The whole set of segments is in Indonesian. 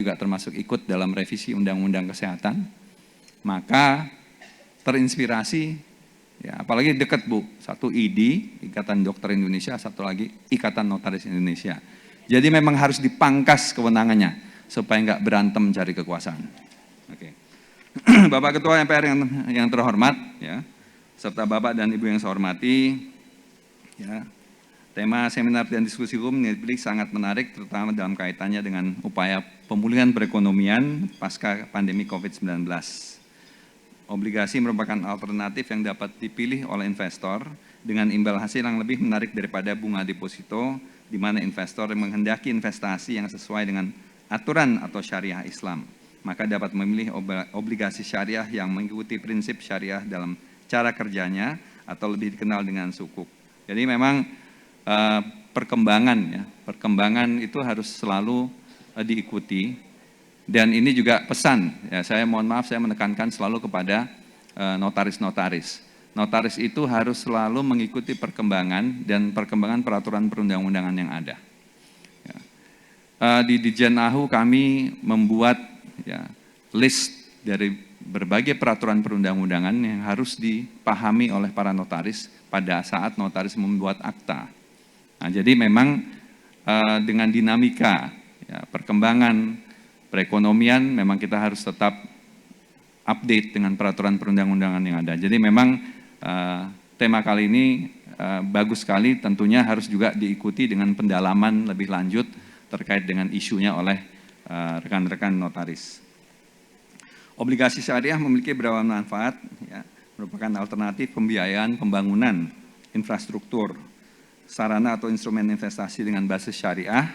juga termasuk ikut dalam revisi Undang-Undang Kesehatan, maka terinspirasi, ya, apalagi dekat Bu, satu IDI, Ikatan Dokter Indonesia, satu lagi Ikatan Notaris Indonesia. Jadi memang harus dipangkas kewenangannya supaya nggak berantem cari kekuasaan. Oke. Bapak Ketua MPR yang terhormat, ya, serta Bapak dan Ibu yang saya hormati, ya, tema seminar dan diskusi hukum ini sangat menarik, terutama dalam kaitannya dengan upaya pemulihan perekonomian pasca pandemi COVID-19. Obligasi merupakan alternatif yang dapat dipilih oleh investor dengan imbal hasil yang lebih menarik daripada bunga deposito, di mana investor yang menghendaki investasi yang sesuai dengan aturan atau syariah Islam, maka dapat memilih obligasi syariah yang mengikuti prinsip syariah dalam cara kerjanya atau lebih dikenal dengan sukuk. Jadi memang perkembangan itu harus selalu diikuti, dan ini juga pesan, ya, saya mohon maaf saya menekankan selalu kepada notaris-notaris. Notaris itu harus selalu mengikuti perkembangan dan perkembangan peraturan perundang-undangan yang ada. Ya. Di Ditjen AHU kami membuat, ya, list dari berbagai peraturan perundang-undangan yang harus dipahami oleh para notaris pada saat notaris membuat akta. Nah, jadi memang dengan dinamika, ya, perkembangan perekonomian, memang kita harus tetap update dengan peraturan perundang-undangan yang ada. Jadi memang tema kali ini bagus sekali, tentunya harus juga diikuti dengan pendalaman lebih lanjut terkait dengan isunya oleh rekan-rekan notaris. Obligasi syariah memiliki beberapa manfaat, ya, merupakan alternatif pembiayaan pembangunan infrastruktur, sarana atau instrumen investasi dengan basis syariah,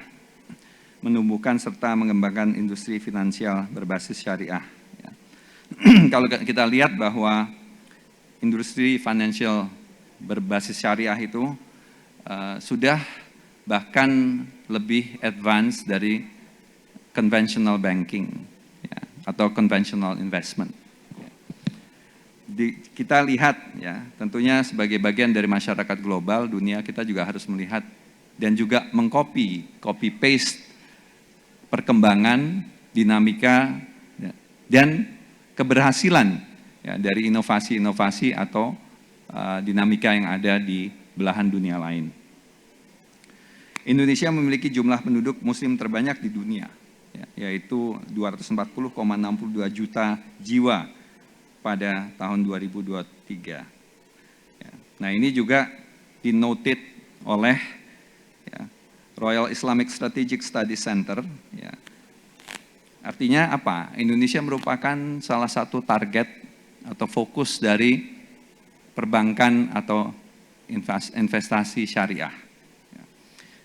menumbuhkan serta mengembangkan industri finansial berbasis syariah. Ya. Kalau kita lihat bahwa industri finansial berbasis syariah itu sudah bahkan lebih advance dari conventional banking, ya, atau conventional investment. Kita lihat, ya, tentunya sebagai bagian dari masyarakat global dunia, kita juga harus melihat dan juga copy paste perkembangan, dinamika, ya, dan keberhasilan, ya, dari inovasi-inovasi atau dinamika yang ada di belahan dunia lain. Indonesia memiliki jumlah penduduk muslim terbanyak di dunia, ya, yaitu 240,62 juta jiwa pada tahun 2023. Ya. Nah, ini juga dinoted oleh, ya, Royal Islamic Strategic Study Center. Ya. Artinya apa? Indonesia merupakan salah satu target atau fokus dari perbankan atau investasi syariah. Ya.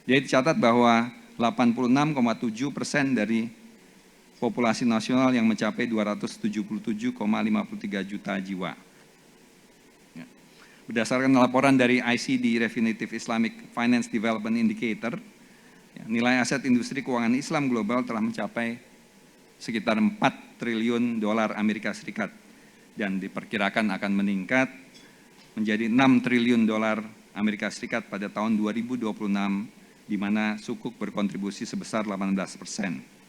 Jadi dicatat bahwa 86,7% dari populasi nasional yang mencapai 277,53 juta jiwa. Ya. Berdasarkan laporan dari ICD Refinitiv Islamic Finance Development Indicator, ya, nilai aset industri keuangan Islam global telah mencapai sekitar 4 triliun dolar Amerika Serikat dan diperkirakan akan meningkat menjadi 6 triliun dolar Amerika Serikat pada tahun 2026, di mana sukuk berkontribusi sebesar 18%.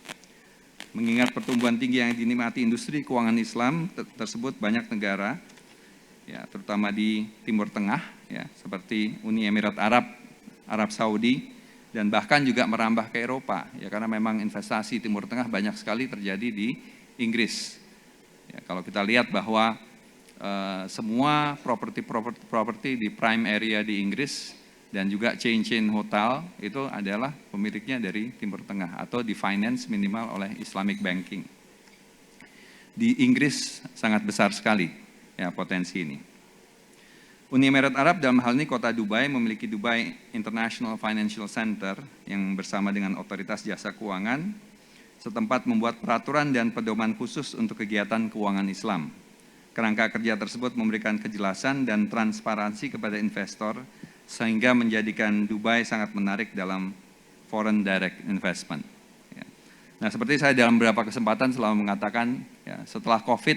Mengingat pertumbuhan tinggi yang dinikmati industri keuangan Islam tersebut, banyak negara, ya, terutama di Timur Tengah, ya, seperti Uni Emirat Arab, Arab Saudi, dan bahkan juga merambah ke Eropa, ya, karena memang investasi Timur Tengah banyak sekali terjadi di Inggris. Ya, kalau kita lihat bahwa semua properti di prime area di Inggris dan juga chain hotel itu adalah pemiliknya dari Timur Tengah atau di finance minimal oleh Islamic Banking. Di Inggris sangat besar sekali, ya, potensi ini. Uni Emirat Arab dalam hal ini kota Dubai memiliki Dubai International Financial Center yang bersama dengan otoritas jasa keuangan setempat membuat peraturan dan pedoman khusus untuk kegiatan keuangan Islam. Kerangka kerja tersebut memberikan kejelasan dan transparansi kepada investor sehingga menjadikan Dubai sangat menarik dalam foreign direct investment. Ya. Nah, seperti saya dalam beberapa kesempatan selalu mengatakan, ya, setelah COVID,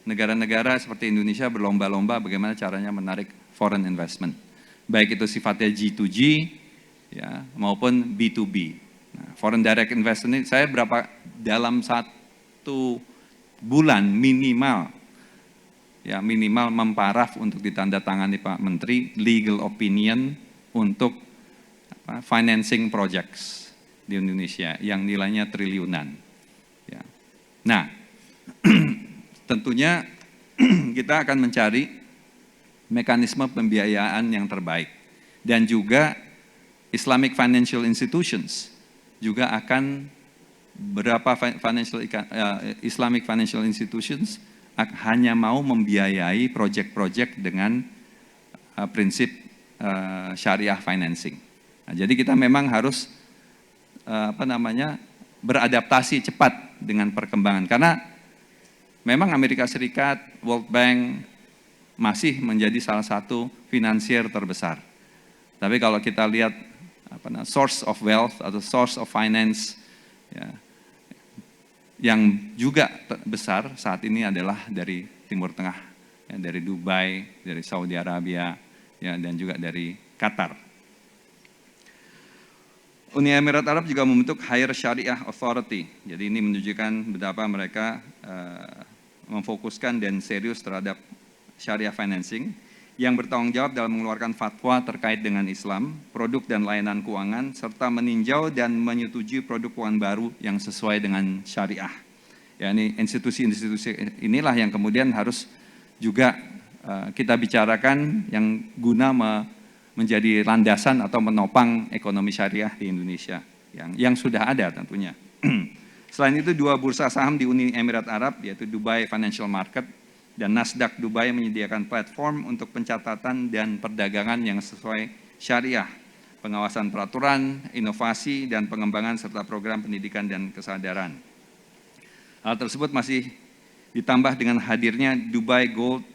negara-negara seperti Indonesia berlomba-lomba bagaimana caranya menarik foreign investment. Baik itu sifatnya G2G, ya, maupun B2B. Nah, foreign direct investment ini saya dalam 1 bulan minimal memparaf untuk ditandatangani Pak Menteri legal opinion untuk financing projects di Indonesia yang nilainya triliunan. Ya. Nah, tentunya kita akan mencari mekanisme pembiayaan yang terbaik dan juga Islamic financial institutions juga akan Islamic financial institutions hanya mau membiayai proyek-proyek dengan prinsip syariah financing. Nah, jadi kita memang harus beradaptasi cepat dengan perkembangan karena memang Amerika Serikat, World Bank masih menjadi salah satu finansier terbesar. Tapi kalau kita lihat source of wealth atau source of finance ya, yang juga besar saat ini adalah dari Timur Tengah, ya, dari Dubai, dari Saudi Arabia, ya, dan juga dari Qatar. Uni Emirat Arab juga membentuk Higher Sharia Authority. Jadi ini menunjukkan betapa mereka memfokuskan dan serius terhadap syariah financing yang bertanggung jawab dalam mengeluarkan fatwa terkait dengan Islam, produk dan layanan keuangan, serta meninjau dan menyetujui produk keuangan baru yang sesuai dengan syariah. Ya, ini institusi-institusi inilah yang kemudian harus juga kita bicarakan yang guna menjadi landasan atau menopang ekonomi syariah di Indonesia yang sudah ada tentunya. Selain itu, 2 bursa saham di Uni Emirat Arab, yaitu Dubai Financial Market dan Nasdaq Dubai, menyediakan platform untuk pencatatan dan perdagangan yang sesuai syariah, pengawasan peraturan, inovasi, dan pengembangan serta program pendidikan dan kesadaran. Hal tersebut masih ditambah dengan hadirnya Dubai Gold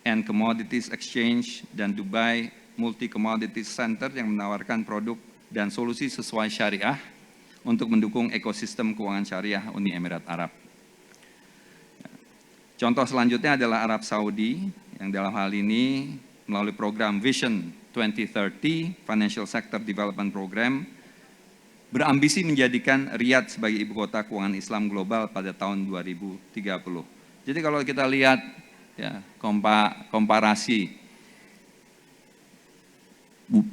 and Commodities Exchange dan Dubai Multi Commodities Center yang menawarkan produk dan solusi sesuai syariah untuk mendukung ekosistem keuangan syariah Uni Emirat Arab. Contoh selanjutnya adalah Arab Saudi yang dalam hal ini melalui program Vision 2030 Financial Sector Development Program berambisi menjadikan Riyadh sebagai ibu kota keuangan Islam global pada tahun 2030. Jadi kalau kita lihat ya, komparasi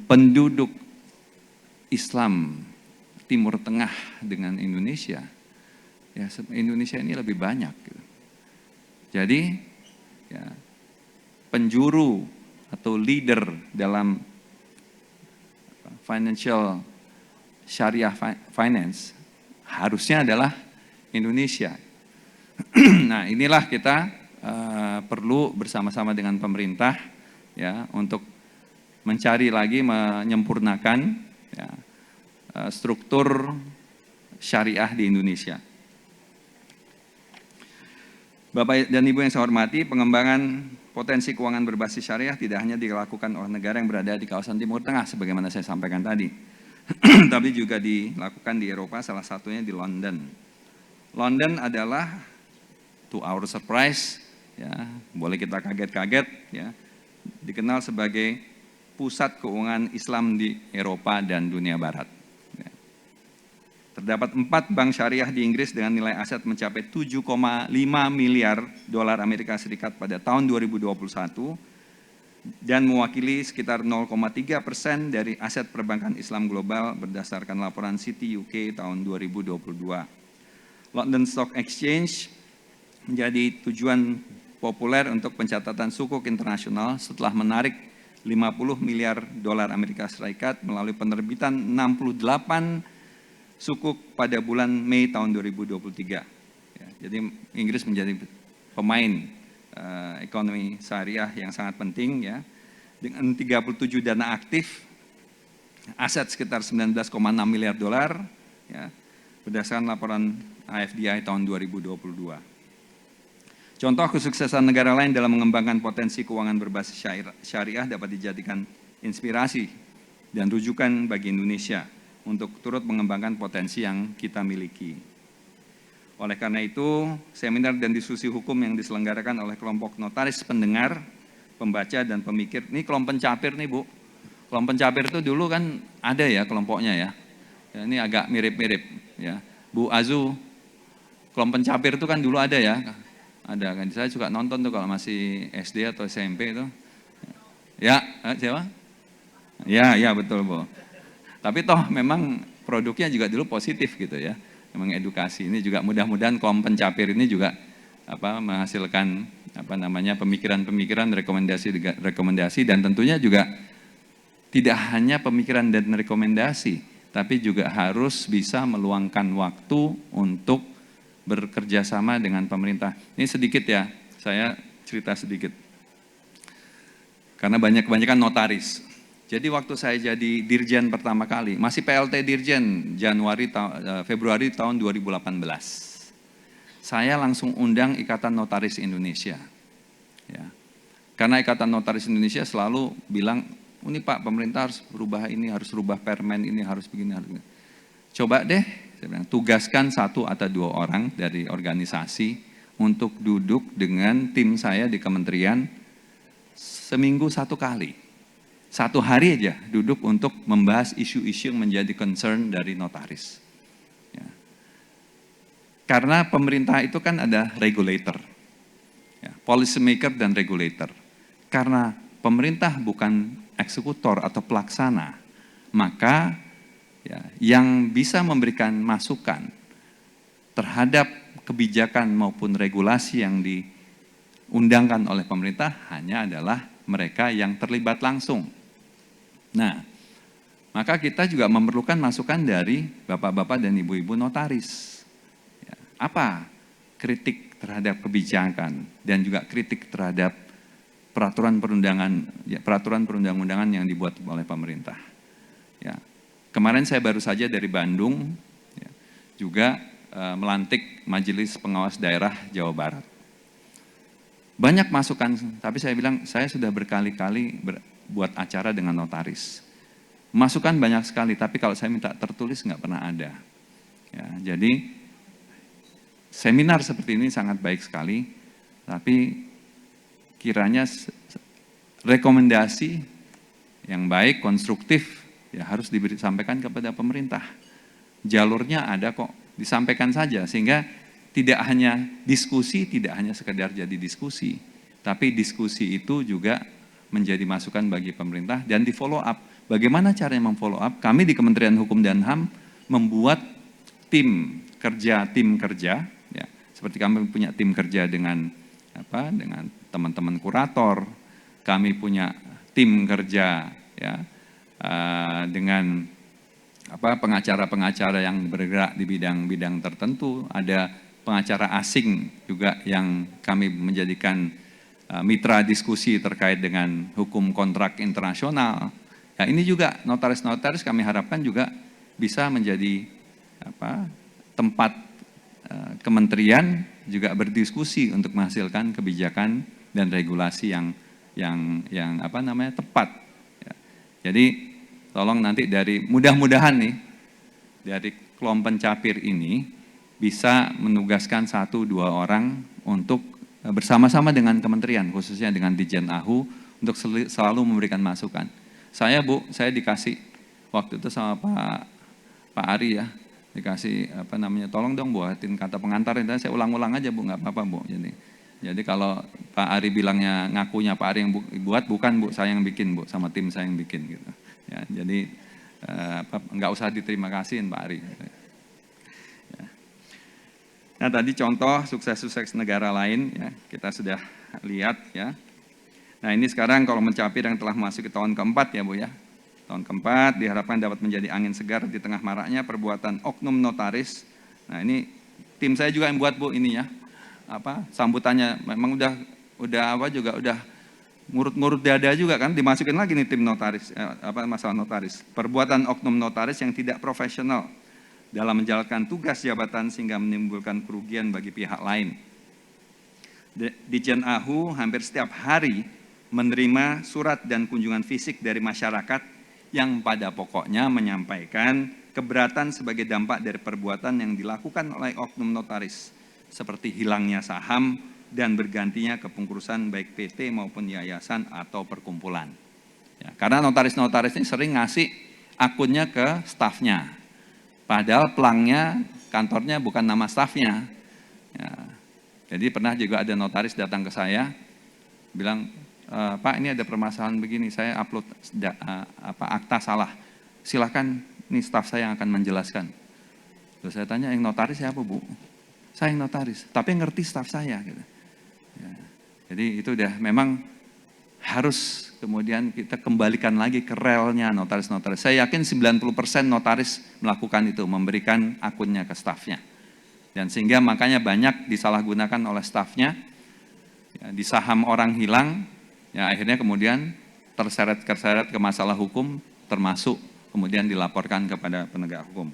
penduduk Islam Timur Tengah dengan Indonesia, ya Indonesia ini lebih banyak. Gitu. Jadi ya, penjuru atau leader dalam financial syariah finance harusnya adalah Indonesia. Nah, inilah kita perlu bersama-sama dengan pemerintah ya untuk mencari lagi menyempurnakan ya, struktur syariah di Indonesia. Bapak dan Ibu yang saya hormati, pengembangan potensi keuangan berbasis syariah tidak hanya dilakukan oleh negara yang berada di kawasan Timur Tengah sebagaimana saya sampaikan tadi, tapi juga dilakukan di Eropa, salah satunya di London. London adalah, to our surprise, ya, boleh kita kaget-kaget, ya, dikenal sebagai pusat keuangan Islam di Eropa dan dunia Barat. Ya. Terdapat 4 bank syariah di Inggris dengan nilai aset mencapai 7,5 miliar dolar Amerika Serikat pada tahun 2021 dan mewakili sekitar 0,3% dari aset perbankan Islam global berdasarkan laporan Citi UK tahun 2022. London Stock Exchange menjadi tujuan populer untuk pencatatan sukuk internasional setelah menarik 50 miliar dolar Amerika Serikat melalui penerbitan 68 sukuk pada bulan Mei tahun 2023. Ya, jadi Inggris menjadi pemain ekonomi syariah yang sangat penting ya. Dengan 37 dana aktif, aset sekitar 19,6 miliar dolar ya, berdasarkan laporan AFDI tahun 2022. Contoh kesuksesan negara lain dalam mengembangkan potensi keuangan berbasis syariah dapat dijadikan inspirasi dan rujukan bagi Indonesia untuk turut mengembangkan potensi yang kita miliki. Oleh karena itu, seminar dan diskusi hukum yang diselenggarakan oleh kelompok notaris pendengar, pembaca, dan pemikir, ini kelompok pencapir nih Bu. Kelompok pencapir itu dulu kan ada ya kelompoknya ya. Ya, ini agak mirip-mirip ya. Bu Azu, Kelom Pencapir itu kan dulu ada ya. Ada kan, saya juga nonton tuh kalau masih SD atau SMP itu. Ya, siapa? Ya, ya betul Bu. Tapi toh memang produknya juga dulu positif gitu ya. Memang edukasi ini juga mudah-mudahan Kelom Pencapir ini juga menghasilkan pemikiran-pemikiran, rekomendasi dan tentunya juga tidak hanya pemikiran dan rekomendasi, tapi juga harus bisa meluangkan waktu untuk bekerja sama dengan pemerintah. Ini sedikit ya, saya cerita sedikit. Karena kebanyakan notaris. Jadi waktu saya jadi dirjen pertama kali, masih PLT dirjen Februari tahun 2018. Saya langsung undang Ikatan Notaris Indonesia. Ya. Karena Ikatan Notaris Indonesia selalu bilang, ini Pak, pemerintah harus berubah ini, harus rubah permen ini, harus begini, harus begini. Coba deh, saya bilang, tugaskan 1 atau 2 orang dari organisasi untuk duduk dengan tim saya di kementerian seminggu 1 kali. 1 hari aja duduk untuk membahas isu-isu yang menjadi concern dari notaris. Ya. Karena pemerintah itu kan ada regulator, ya, policy maker dan regulator. Karena pemerintah bukan eksekutor atau pelaksana, maka ya, yang bisa memberikan masukan terhadap kebijakan maupun regulasi yang diundangkan oleh pemerintah hanya adalah mereka yang terlibat langsung. Nah, maka kita juga memerlukan masukan dari bapak-bapak dan ibu-ibu notaris. Ya, apa kritik terhadap kebijakan dan juga kritik terhadap peraturan perundang-undangan yang dibuat oleh pemerintah. Ya. Kemarin saya baru saja dari Bandung, ya, juga melantik Majelis Pengawas Daerah Jawa Barat. Banyak masukan, tapi saya bilang saya sudah berkali-kali buat acara dengan notaris. Masukan banyak sekali, tapi kalau saya minta tertulis nggak pernah ada. Ya, jadi seminar seperti ini sangat baik sekali, tapi kiranya rekomendasi yang baik, konstruktif, ya harus disampaikan kepada pemerintah. Jalurnya ada kok, disampaikan saja, sehingga tidak hanya diskusi, tidak hanya sekedar jadi diskusi, tapi diskusi itu juga menjadi masukan bagi pemerintah dan di follow up. Bagaimana caranya memfollow up? Kami di Kementerian Hukum dan HAM membuat tim kerja, ya, seperti kami punya tim kerja dengan teman-teman kurator, kami punya tim kerja ya dengan pengacara-pengacara yang bergerak di bidang-bidang tertentu, ada pengacara asing juga yang kami menjadikan mitra diskusi terkait dengan hukum kontrak internasional. Ya, ini juga notaris-notaris kami harapkan juga bisa menjadi tempat kementerian juga berdiskusi untuk menghasilkan kebijakan dan regulasi yang tepat. Ya. Jadi tolong nanti mudah-mudahan nih dari Kelom Pencapir ini bisa menugaskan 1-2 orang untuk bersama-sama dengan kementerian, khususnya dengan Ditjen AHU untuk selalu memberikan masukan. Saya dikasih waktu itu sama Pak Ari ya, dikasih tolong dong buatin kata pengantar, saya ulang-ulang aja Bu, nggak apa-apa Bu. Jadi kalau Pak Ari bilangnya ngakunya Pak Ari yang buat, bukan Bu, saya yang bikin Bu, sama tim saya yang bikin gitu. Ya, jadi nggak usah diterima kasihin Pak Ari. Ya. Nah tadi contoh sukses-sukses negara lain ya kita sudah lihat ya. Nah ini sekarang kalau Mencapir yang telah masuk ke tahun keempat ya Bu ya. Tahun keempat diharapkan dapat menjadi angin segar di tengah maraknya perbuatan oknum notaris. Nah ini tim saya juga yang buat Bu ini ya. Sambutannya memang udah ngurut-ngurut dada juga kan, dimasukin lagi nih tim notaris, masalah notaris. Perbuatan oknum notaris yang tidak profesional dalam menjalankan tugas jabatan sehingga menimbulkan kerugian bagi pihak lain. Ditjen AHU hampir setiap hari menerima surat dan kunjungan fisik dari masyarakat yang pada pokoknya menyampaikan keberatan sebagai dampak dari perbuatan yang dilakukan oleh oknum notaris, seperti hilangnya saham dan bergantinya kepengurusan baik PT maupun yayasan atau perkumpulan. Ya, karena notaris-notaris ini sering ngasih akunnya ke stafnya. Padahal pelangnya, kantornya bukan nama stafnya. Ya. Jadi pernah juga ada notaris datang ke saya, bilang, Pak ini ada permasalahan begini, saya upload akta salah. Silakan, ini staf saya yang akan menjelaskan. Terus saya tanya, yang notaris siapa Bu? Saya yang notaris, tapi yang ngerti staf saya. Gitu. Ya. Jadi itu udah memang harus kemudian kita kembalikan lagi ke relnya notaris-notaris. Saya yakin 90% notaris melakukan itu, memberikan akunnya ke stafnya. Dan sehingga makanya banyak disalahgunakan oleh stafnya, ya, di saham orang hilang, ya akhirnya kemudian terseret ke masalah hukum, termasuk kemudian dilaporkan kepada penegak hukum.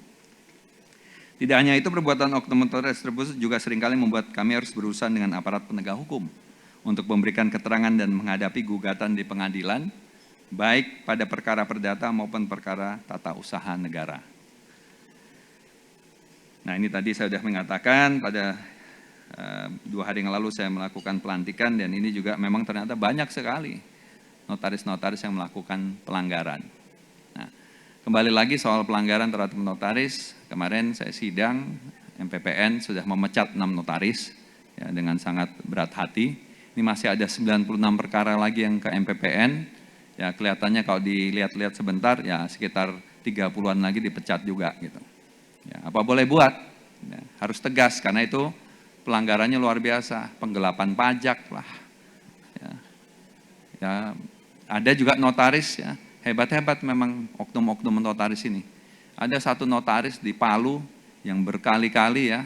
Tidak hanya itu, perbuatan oknum notaris tersebut juga seringkali membuat kami harus berurusan dengan aparat penegak hukum untuk memberikan keterangan dan menghadapi gugatan di pengadilan, baik pada perkara perdata maupun perkara tata usaha negara. Nah ini tadi saya sudah mengatakan pada 2 hari yang lalu saya melakukan pelantikan, dan ini juga memang ternyata banyak sekali notaris-notaris yang melakukan pelanggaran. Nah, kembali lagi soal pelanggaran terhadap notaris, kemarin saya sidang, MPPN sudah memecat 6 notaris ya, dengan sangat berat hati. Ini masih ada 96 perkara lagi yang ke MPPN, ya kelihatannya kalau dilihat-lihat sebentar, ya sekitar 30-an lagi dipecat juga gitu. Ya, apa boleh buat? Ya, harus tegas, karena itu pelanggarannya luar biasa, penggelapan pajak lah. Ya, ada juga notaris ya, hebat-hebat memang oknum-oknum notaris ini. Ada satu notaris di Palu yang berkali-kali ya,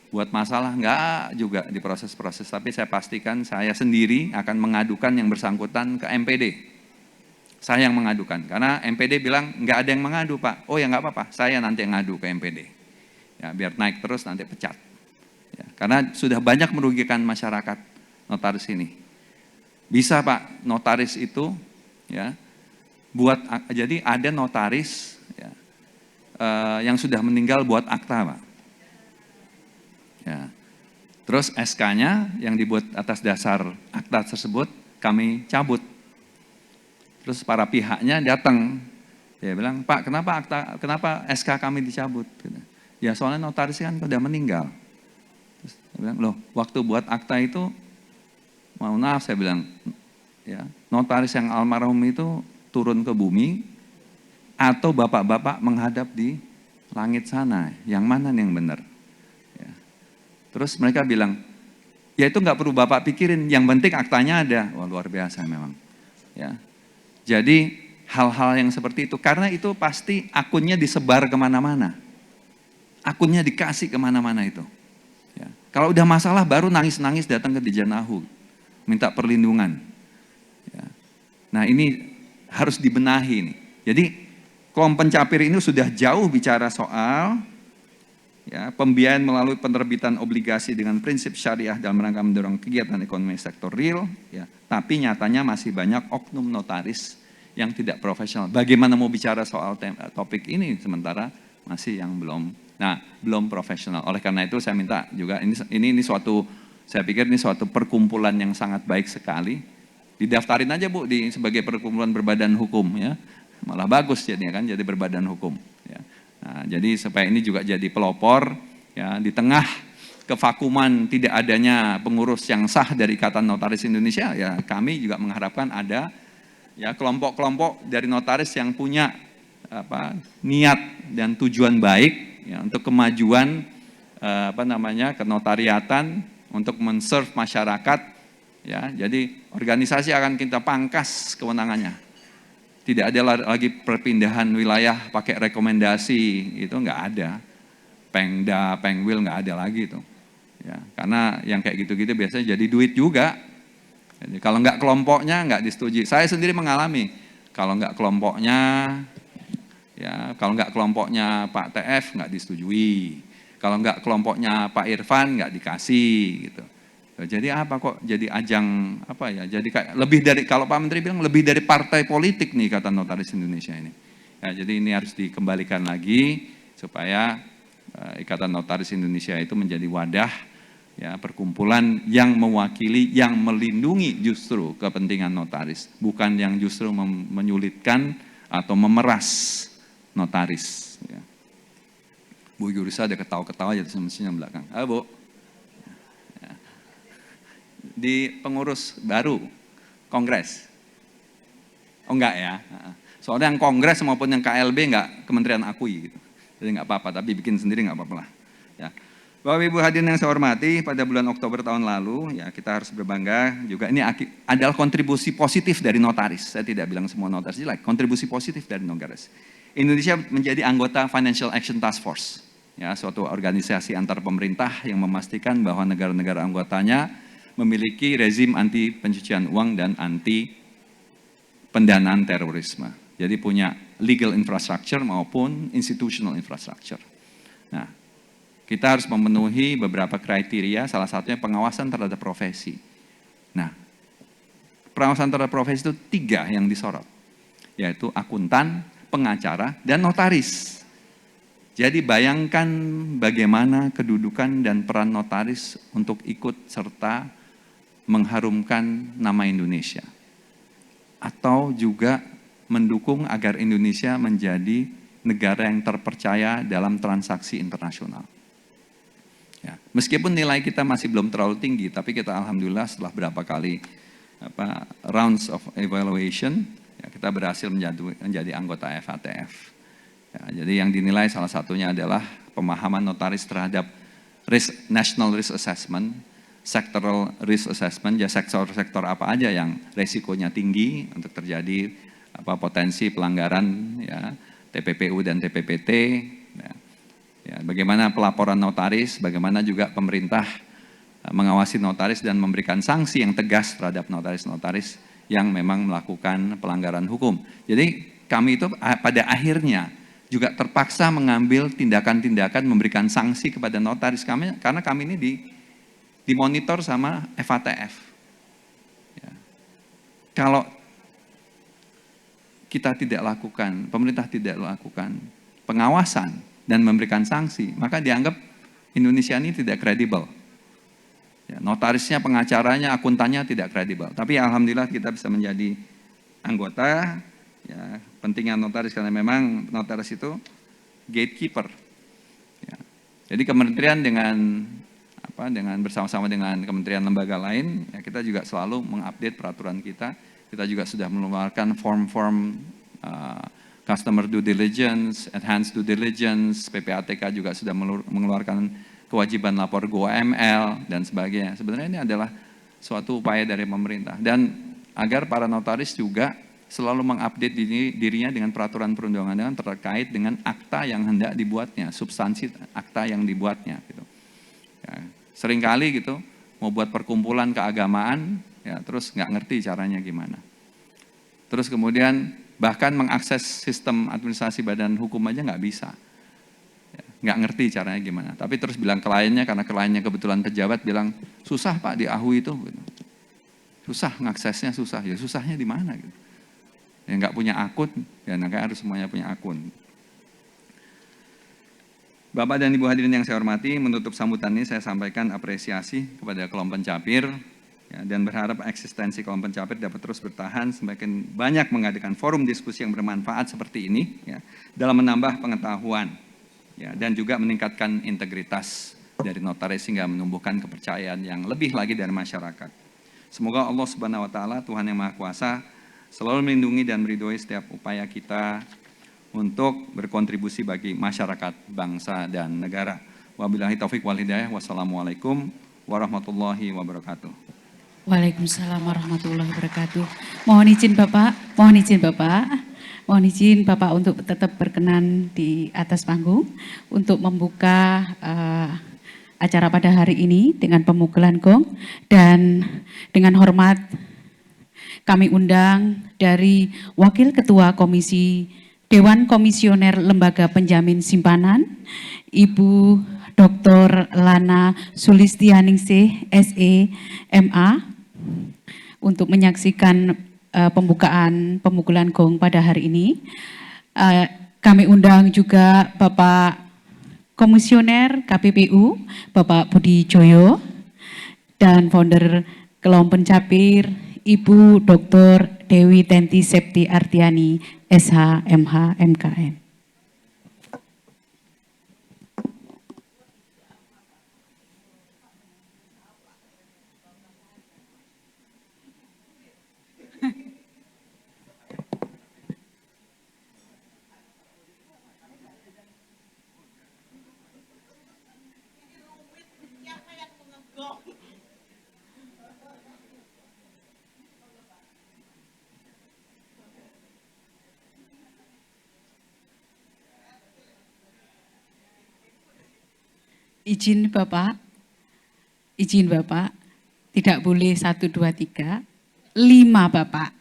buat masalah, enggak juga di proses-proses, tapi saya pastikan saya sendiri akan mengadukan yang bersangkutan ke MPD. Saya yang mengadukan, karena MPD bilang enggak ada yang mengadu Pak. Oh ya enggak apa-apa, saya nanti yang ngadu ke MPD. Ya, biar naik terus nanti pecat. Ya, karena sudah banyak merugikan masyarakat notaris ini. Bisa Pak, notaris itu ya jadi ada notaris ya, yang sudah meninggal buat akta Pak. Ya. Terus SK-nya yang dibuat atas dasar akta tersebut kami cabut. Terus para pihaknya datang, dia bilang, Pak kenapa SK kami dicabut? Ya soalnya notaris kan sudah meninggal. Terus dia bilang, loh waktu buat akta itu, mohon maaf saya bilang, ya notaris yang almarhum itu turun ke bumi, atau bapak-bapak menghadap di langit sana, yang mana nih yang benar? Terus mereka bilang, ya itu nggak perlu Bapak pikirin, yang penting aktanya ada. Wah luar biasa memang. Ya. Jadi hal-hal yang seperti itu, karena itu pasti akunnya disebar kemana-mana. Akunnya dikasih kemana-mana itu. Ya. Kalau udah masalah baru nangis-nangis datang ke Dijanahu, minta perlindungan. Ya. Nah ini harus dibenahi nih. Jadi kaum pencapir ini sudah jauh bicara soal ya, pembiayaan melalui penerbitan obligasi dengan prinsip syariah dalam rangka mendorong kegiatan ekonomi sektor real, ya, tapi nyatanya masih banyak oknum notaris yang tidak profesional. Bagaimana mau bicara soal topik ini sementara masih yang belum profesional. Oleh karena itu saya minta juga ini suatu, saya pikir ini suatu perkumpulan yang sangat baik sekali. Didaftarin aja Bu sebagai perkumpulan berbadan hukum ya, malah bagus jadinya kan, jadi berbadan hukum. Ya. Nah, jadi supaya ini juga jadi pelopor ya, di tengah kevakuman tidak adanya pengurus yang sah dari Ikatan Notaris Indonesia, ya kami juga mengharapkan ada ya kelompok-kelompok dari notaris yang punya niat dan tujuan baik ya, untuk kemajuan kenotariatan, untuk men-serve masyarakat ya. Jadi organisasi akan kita pangkas kewenangannya. Tidak ada lagi perpindahan wilayah pakai rekomendasi, itu nggak ada. Pengda, Pengwil nggak ada lagi itu. Ya, karena yang kayak gitu-gitu biasanya jadi duit juga. Jadi kalau nggak kelompoknya nggak disetujui. Saya sendiri mengalami, kalau nggak kelompoknya, ya kalau nggak kelompoknya Pak TF nggak disetujui. Kalau nggak kelompoknya Pak Irfan nggak dikasih gitu. Jadi apa kok jadi ajang jadi kayak lebih dari, kalau Pak Menteri bilang lebih dari partai politik nih Ikatan Notaris Indonesia ini. Ya, jadi ini harus dikembalikan lagi supaya Ikatan Notaris Indonesia itu menjadi wadah ya, perkumpulan yang mewakili, yang melindungi justru kepentingan notaris, bukan yang justru menyulitkan atau memeras notaris. Ya. Bu Yurisa ada ketawa-ketawa aja semestinya belakang. Bu. Ya. Di pengurus baru, kongres. Oh enggak ya. Soalnya yang kongres maupun yang KLB enggak kementerian akui gitu. Jadi enggak apa-apa, tapi bikin sendiri enggak apa-apa lah. Ya. Bapak Ibu hadirin yang saya hormati, pada bulan Oktober tahun lalu, ya kita harus berbangga juga ini adalah kontribusi positif dari notaris. Saya tidak bilang semua notaris jelek, kontribusi positif dari notaris. Indonesia menjadi anggota Financial Action Task Force, ya, suatu organisasi antar pemerintah yang memastikan bahwa negara-negara anggotanya memiliki rezim anti pencucian uang dan anti pendanaan terorisme. Jadi punya legal infrastructure maupun institutional infrastructure. Nah, kita harus memenuhi beberapa kriteria, salah satunya pengawasan terhadap profesi. Nah, pengawasan terhadap profesi itu 3 yang disorot, yaitu akuntan, pengacara, dan notaris. Jadi bayangkan bagaimana kedudukan dan peran notaris untuk ikut serta mengharumkan nama Indonesia. Atau juga mendukung agar Indonesia menjadi negara yang terpercaya dalam transaksi internasional. Ya, meskipun nilai kita masih belum terlalu tinggi, tapi kita alhamdulillah setelah berapa kali rounds of evaluation, ya, kita berhasil menjadi anggota FATF. Ya, jadi yang dinilai salah satunya adalah pemahaman notaris terhadap national risk assessment, sectoral risk assessment, ya sektor-sektor apa aja yang resikonya tinggi untuk terjadi potensi pelanggaran, ya, TPPU dan TPPT. Ya, bagaimana pelaporan notaris, bagaimana juga pemerintah mengawasi notaris dan memberikan sanksi yang tegas terhadap notaris-notaris yang memang melakukan pelanggaran hukum. Jadi kami itu pada akhirnya juga terpaksa mengambil tindakan-tindakan memberikan sanksi kepada notaris kami, karena kami ini dimonitor sama FATF. Ya. Kalau kita tidak lakukan, pemerintah tidak lakukan pengawasan dan memberikan sanksi, maka dianggap Indonesia ini tidak kredibel. Ya, notarisnya, pengacaranya, akuntannya tidak kredibel. Tapi alhamdulillah kita bisa menjadi anggota. Ya, pentingnya notaris karena memang notaris itu gatekeeper. Ya. Jadi kementerian dengan bersama-sama dengan kementerian lembaga lain, ya kita juga selalu mengupdate peraturan kita. Kita juga sudah mengeluarkan form-form customer due diligence, enhanced due diligence, PPATK juga sudah mengeluarkan kewajiban lapor GoAML dan sebagainya. Sebenarnya ini adalah suatu upaya dari pemerintah. Dan agar para notaris juga selalu mengupdate dirinya dengan peraturan perundang-undangan terkait dengan akta yang hendak dibuatnya, substansi akta yang dibuatnya. Gitu. Ya, seringkali gitu, mau buat perkumpulan keagamaan, ya terus nggak ngerti caranya gimana. Terus kemudian bahkan mengakses sistem administrasi badan hukum aja nggak bisa. Ya, nggak ngerti caranya gimana. Tapi terus bilang kliennya, karena kliennya kebetulan pejabat, bilang, susah Pak di AHU itu. Gitu. Susah, ngaksesnya susah. Ya susahnya di mana? Gitu. Ya nggak punya akun, ya makanya harus semuanya punya akun. Bapak dan Ibu hadirin yang saya hormati, menutup sambutan ini saya sampaikan apresiasi kepada kelompok pencapir, ya, dan berharap eksistensi kelompok pencapir dapat terus bertahan semakin banyak mengadakan forum diskusi yang bermanfaat seperti ini, ya, dalam menambah pengetahuan, ya, dan juga meningkatkan integritas dari notaris sehingga menumbuhkan kepercayaan yang lebih lagi dari masyarakat. Semoga Allah Subhanahu wa Ta'ala, Tuhan yang Maha Kuasa, selalu melindungi dan meridhoi setiap upaya kita untuk berkontribusi bagi masyarakat, bangsa, dan negara. Wabillahi taufiq wal hidayah. Wassalamualaikum warahmatullahi wabarakatuh. Waalaikumsalam warahmatullahi wabarakatuh. Mohon izin Bapak untuk tetap berkenan di atas panggung untuk membuka acara pada hari ini dengan pemukulan gong, dan dengan hormat kami undang dari Wakil Ketua Komisi Dewan Komisioner Lembaga Penjamin Simpanan, Ibu Dr. Lana Sulistianingsih, SE, MA, untuk menyaksikan pembukaan pemukulan gong pada hari ini. Kami undang juga Bapak Komisioner KPPU, Bapak Budi Joyo, dan founder kelompok pencapir, Ibu Dr. Dewi Tenti Septi Artiani, SH, MH, MKM. Izin Bapak, tidak boleh 1, 2, 3, 5 Bapak.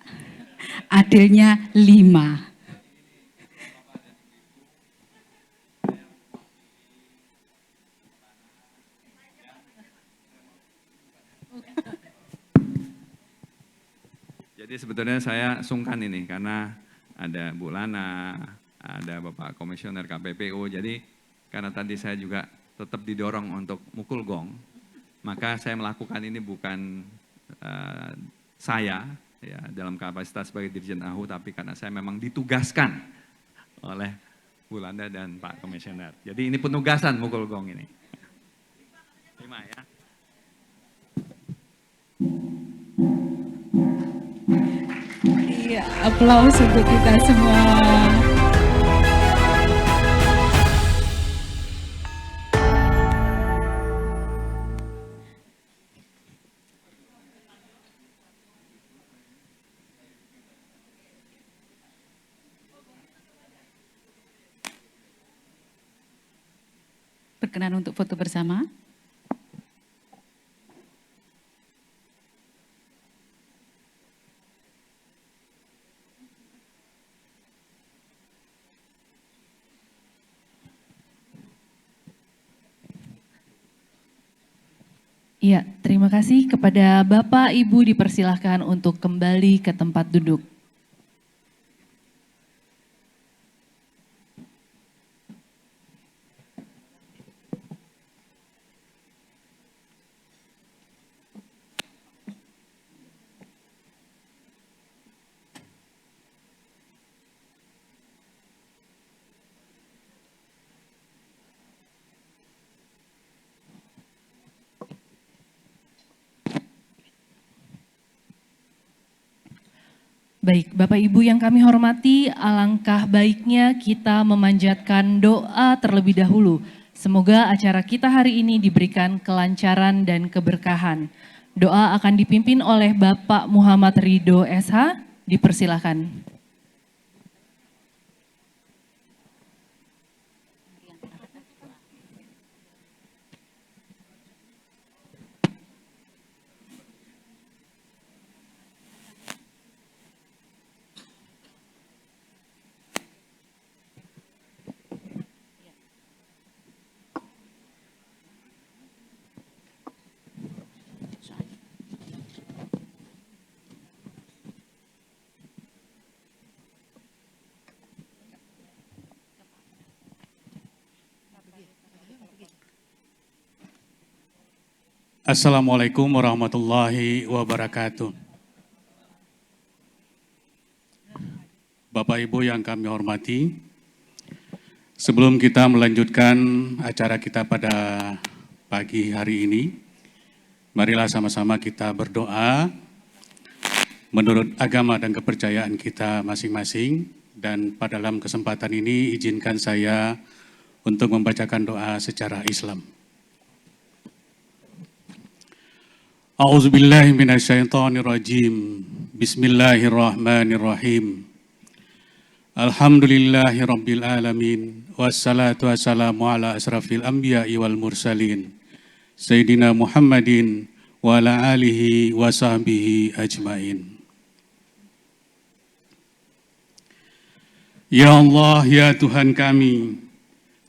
Adilnya 5. Jadi sebetulnya saya sungkan ini karena ada Bu Lana, ada Bapak Komisioner KPPU, jadi karena tadi saya juga tetap didorong untuk mukul gong, maka saya melakukan ini bukan saya ya dalam kapasitas sebagai Dirjen AHU, tapi karena saya memang ditugaskan oleh Bu Lana dan Pak Komisioner. Jadi ini penugasan mukul gong ini. 5 ya. Iya, aplaus untuk kita semua. Berkenan untuk foto bersama. Iya, terima kasih kepada Bapak Ibu dipersilahkan untuk kembali ke tempat duduk. Baik, Bapak Ibu yang kami hormati, alangkah baiknya kita memanjatkan doa terlebih dahulu. Semoga acara kita hari ini diberikan kelancaran dan keberkahan. Doa akan dipimpin oleh Bapak Muhammad Ridho SH, dipersilakan. Assalamualaikum warahmatullahi wabarakatuh. Bapak Ibu yang kami hormati, sebelum kita melanjutkan acara kita pada pagi hari ini, marilah sama-sama kita berdoa menurut agama dan kepercayaan kita masing-masing. Dan pada dalam kesempatan ini izinkan saya untuk membacakan doa secara Islam. A'udzubillahi minasyaitonirrajim. Bismillahirrahmanirrahim. Alhamdulillahi rabbil alamin. Wassalatu wassalamu ala asrafil anbiya'i wal mursalin. Sayyidina Muhammadin wa ala alihi wa sahbihi ajmain. Ya Allah, ya Tuhan kami,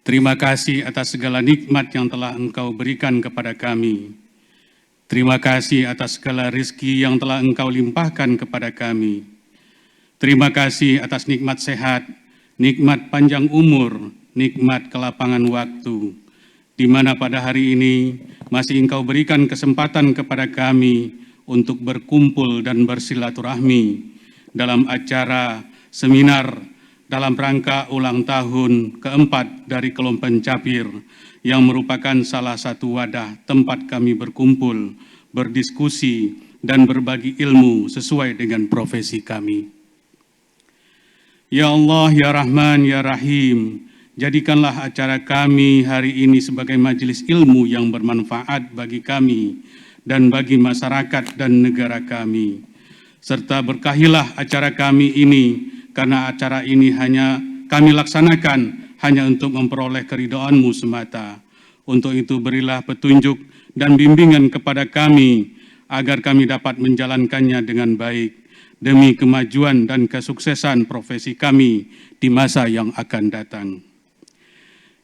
terima kasih atas segala nikmat yang telah Engkau berikan kepada kami. Terima kasih atas segala rezeki yang telah Engkau limpahkan kepada kami. Terima kasih atas nikmat sehat, nikmat panjang umur, nikmat kelapangan waktu, di mana pada hari ini masih Engkau berikan kesempatan kepada kami untuk berkumpul dan bersilaturahmi dalam acara seminar dalam rangka ulang tahun keempat dari Kelompen Capir, yang merupakan salah satu wadah tempat kami berkumpul, berdiskusi, dan berbagi ilmu sesuai dengan profesi kami. Ya Allah, ya Rahman, ya Rahim, jadikanlah acara kami hari ini sebagai majelis ilmu yang bermanfaat bagi kami dan bagi masyarakat dan negara kami. Serta berkahilah acara kami ini, karena acara ini hanya kami laksanakan hanya untuk memperoleh keridhaan-Mu semata. Untuk itu berilah petunjuk dan bimbingan kepada kami, agar kami dapat menjalankannya dengan baik, demi kemajuan dan kesuksesan profesi kami di masa yang akan datang.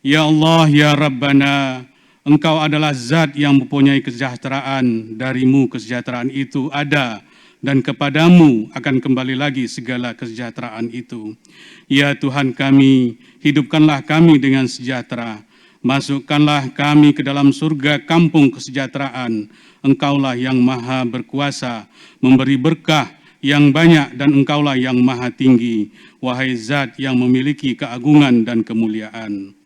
Ya Allah, ya Rabbana, Engkau adalah zat yang mempunyai kesejahteraan, darimu kesejahteraan itu ada, dan kepadamu akan kembali lagi segala kesejahteraan itu. Ya Tuhan kami, hidupkanlah kami dengan sejahtera, masukkanlah kami ke dalam surga kampung kesejahteraan. Engkaulah yang maha berkuasa, memberi berkah yang banyak, dan Engkaulah yang maha tinggi, wahai zat yang memiliki keagungan dan kemuliaan.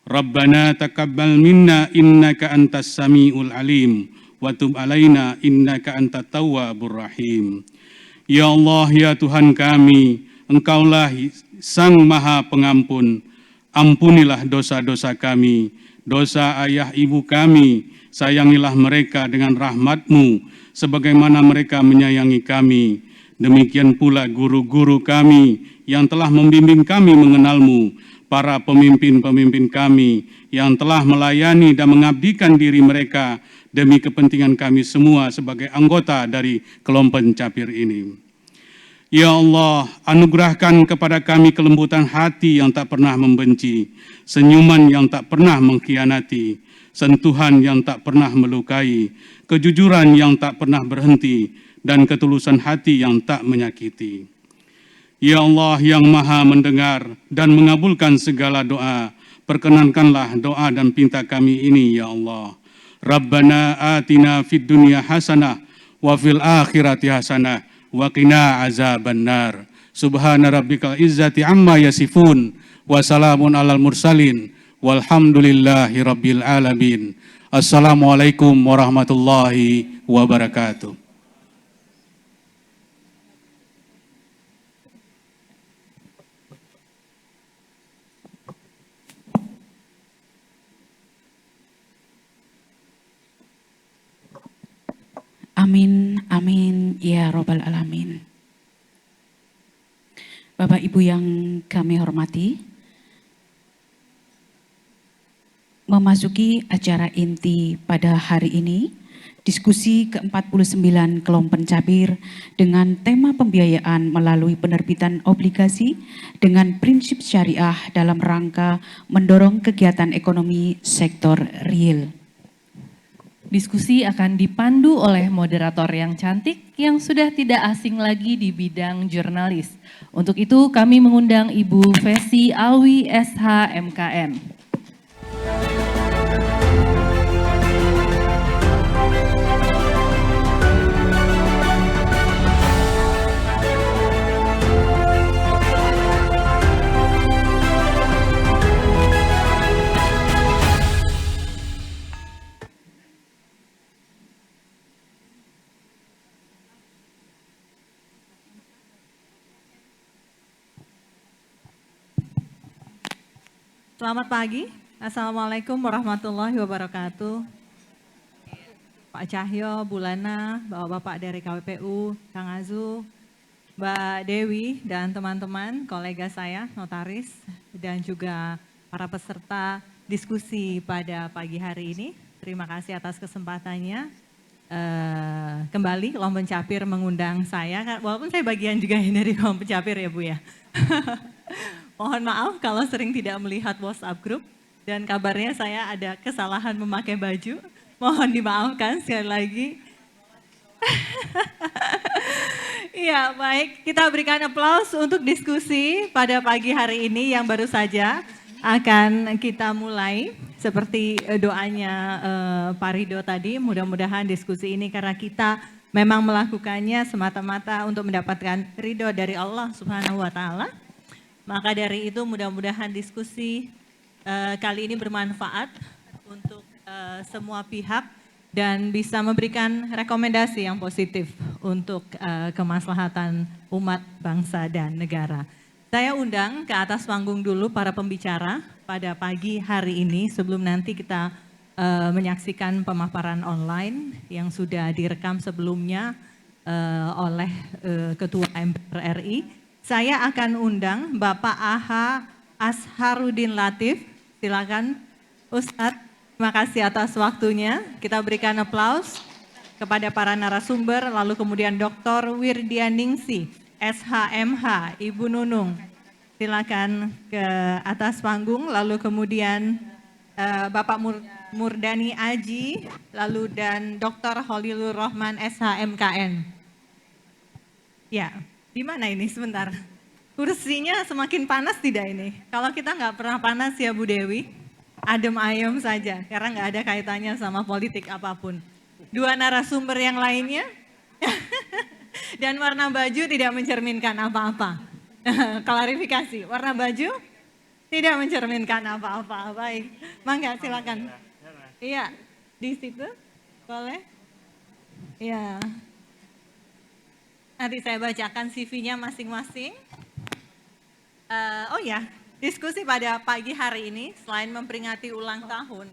Rabbana taqabbal minna innaka antas samiul alim wa tub alaina innaka antat tawwabur rahim. Ya Allah, ya Tuhan kami, Engkaulah Sang Maha Pengampun. Ampunilah dosa-dosa kami, dosa ayah ibu kami, sayangilah mereka dengan rahmat-Mu sebagaimana mereka menyayangi kami. Demikian pula guru-guru kami yang telah membimbing kami mengenal-Mu, para pemimpin-pemimpin kami yang telah melayani dan mengabdikan diri mereka demi kepentingan kami semua sebagai anggota dari kelompok pencapir ini. Ya Allah, anugerahkan kepada kami kelembutan hati yang tak pernah membenci, senyuman yang tak pernah mengkhianati, sentuhan yang tak pernah melukai, kejujuran yang tak pernah berhenti, dan ketulusan hati yang tak menyakiti. Ya Allah yang maha mendengar dan mengabulkan segala doa, perkenankanlah doa dan pinta kami ini ya Allah. Rabbana atina fid dunya hasanah wa fil akhirati hasanah wa qina azabannar. Subhana rabbikal izzati amma yasifun wa salamun alal mursalin walhamdulillahi rabbil alamin. Assalamualaikum warahmatullahi wabarakatuh. Amin, amin, ya Robbal Alamin. Bapak Ibu yang kami hormati, memasuki acara inti pada hari ini, diskusi ke-49 kelompok pencapir dengan tema pembiayaan melalui penerbitan obligasi dengan prinsip syariah dalam rangka mendorong kegiatan ekonomi sektor real. Diskusi akan dipandu oleh moderator yang cantik yang sudah tidak asing lagi di bidang jurnalis. Untuk itu kami mengundang Ibu Vesi Alwi SH MKM. Selamat pagi, Assalamualaikum warahmatullahi wabarakatuh. Pak Cahyo, Bu Lana, Bapak-Bapak dari KWPU, Kang Azu, Mbak Dewi, dan teman-teman, kolega saya, notaris, dan juga para peserta diskusi pada pagi hari ini. Terima kasih atas kesempatannya. Kembali kelompok pencapir mengundang saya, walaupun saya bagian juga dari kelompok pencapir ya Bu ya. Mohon maaf kalau sering tidak melihat WhatsApp group dan kabarnya saya ada kesalahan memakai baju. Mohon dimaafkan sekali lagi. Iya baik, kita berikan aplaus untuk diskusi pada pagi hari ini yang baru saja akan kita mulai. Seperti doanya Pak Ridho tadi, mudah-mudahan diskusi ini karena kita memang melakukannya semata-mata untuk mendapatkan ridho dari Allah Subhanahu wa Ta'ala. Maka dari itu mudah-mudahan diskusi kali ini bermanfaat untuk semua pihak dan bisa memberikan rekomendasi yang positif untuk kemaslahatan umat, bangsa, dan negara. Saya undang ke atas panggung dulu para pembicara pada pagi hari ini sebelum nanti kita menyaksikan pemaparan online yang sudah direkam sebelumnya oleh Ketua MPR RI. Saya akan undang Bapak AH Asharuddin Latif, silakan Ustadz Terima kasih atas waktunya. Kita berikan aplaus kepada para narasumber, lalu kemudian Dr. Wirdianingsih, SHMH, Ibu Nunung. Silakan ke atas panggung, lalu kemudian Bapak Murdani Aji, lalu dan Dr. Holilur Rohman, SHMKN. Ya, di mana ini sebentar? Kursinya semakin panas tidak ini? Kalau kita nggak pernah panas ya Bu Dewi, adem ayem saja, karena nggak ada kaitannya sama politik apapun. Dua narasumber yang lainnya, dan warna baju tidak mencerminkan apa-apa. Klarifikasi, warna baju tidak mencerminkan apa-apa. Baik, mangga silakan. Iya, di situ boleh? Iya. Nanti saya bacakan CV-nya masing-masing. Oh ya, diskusi pada pagi hari ini selain memperingati ulang tahun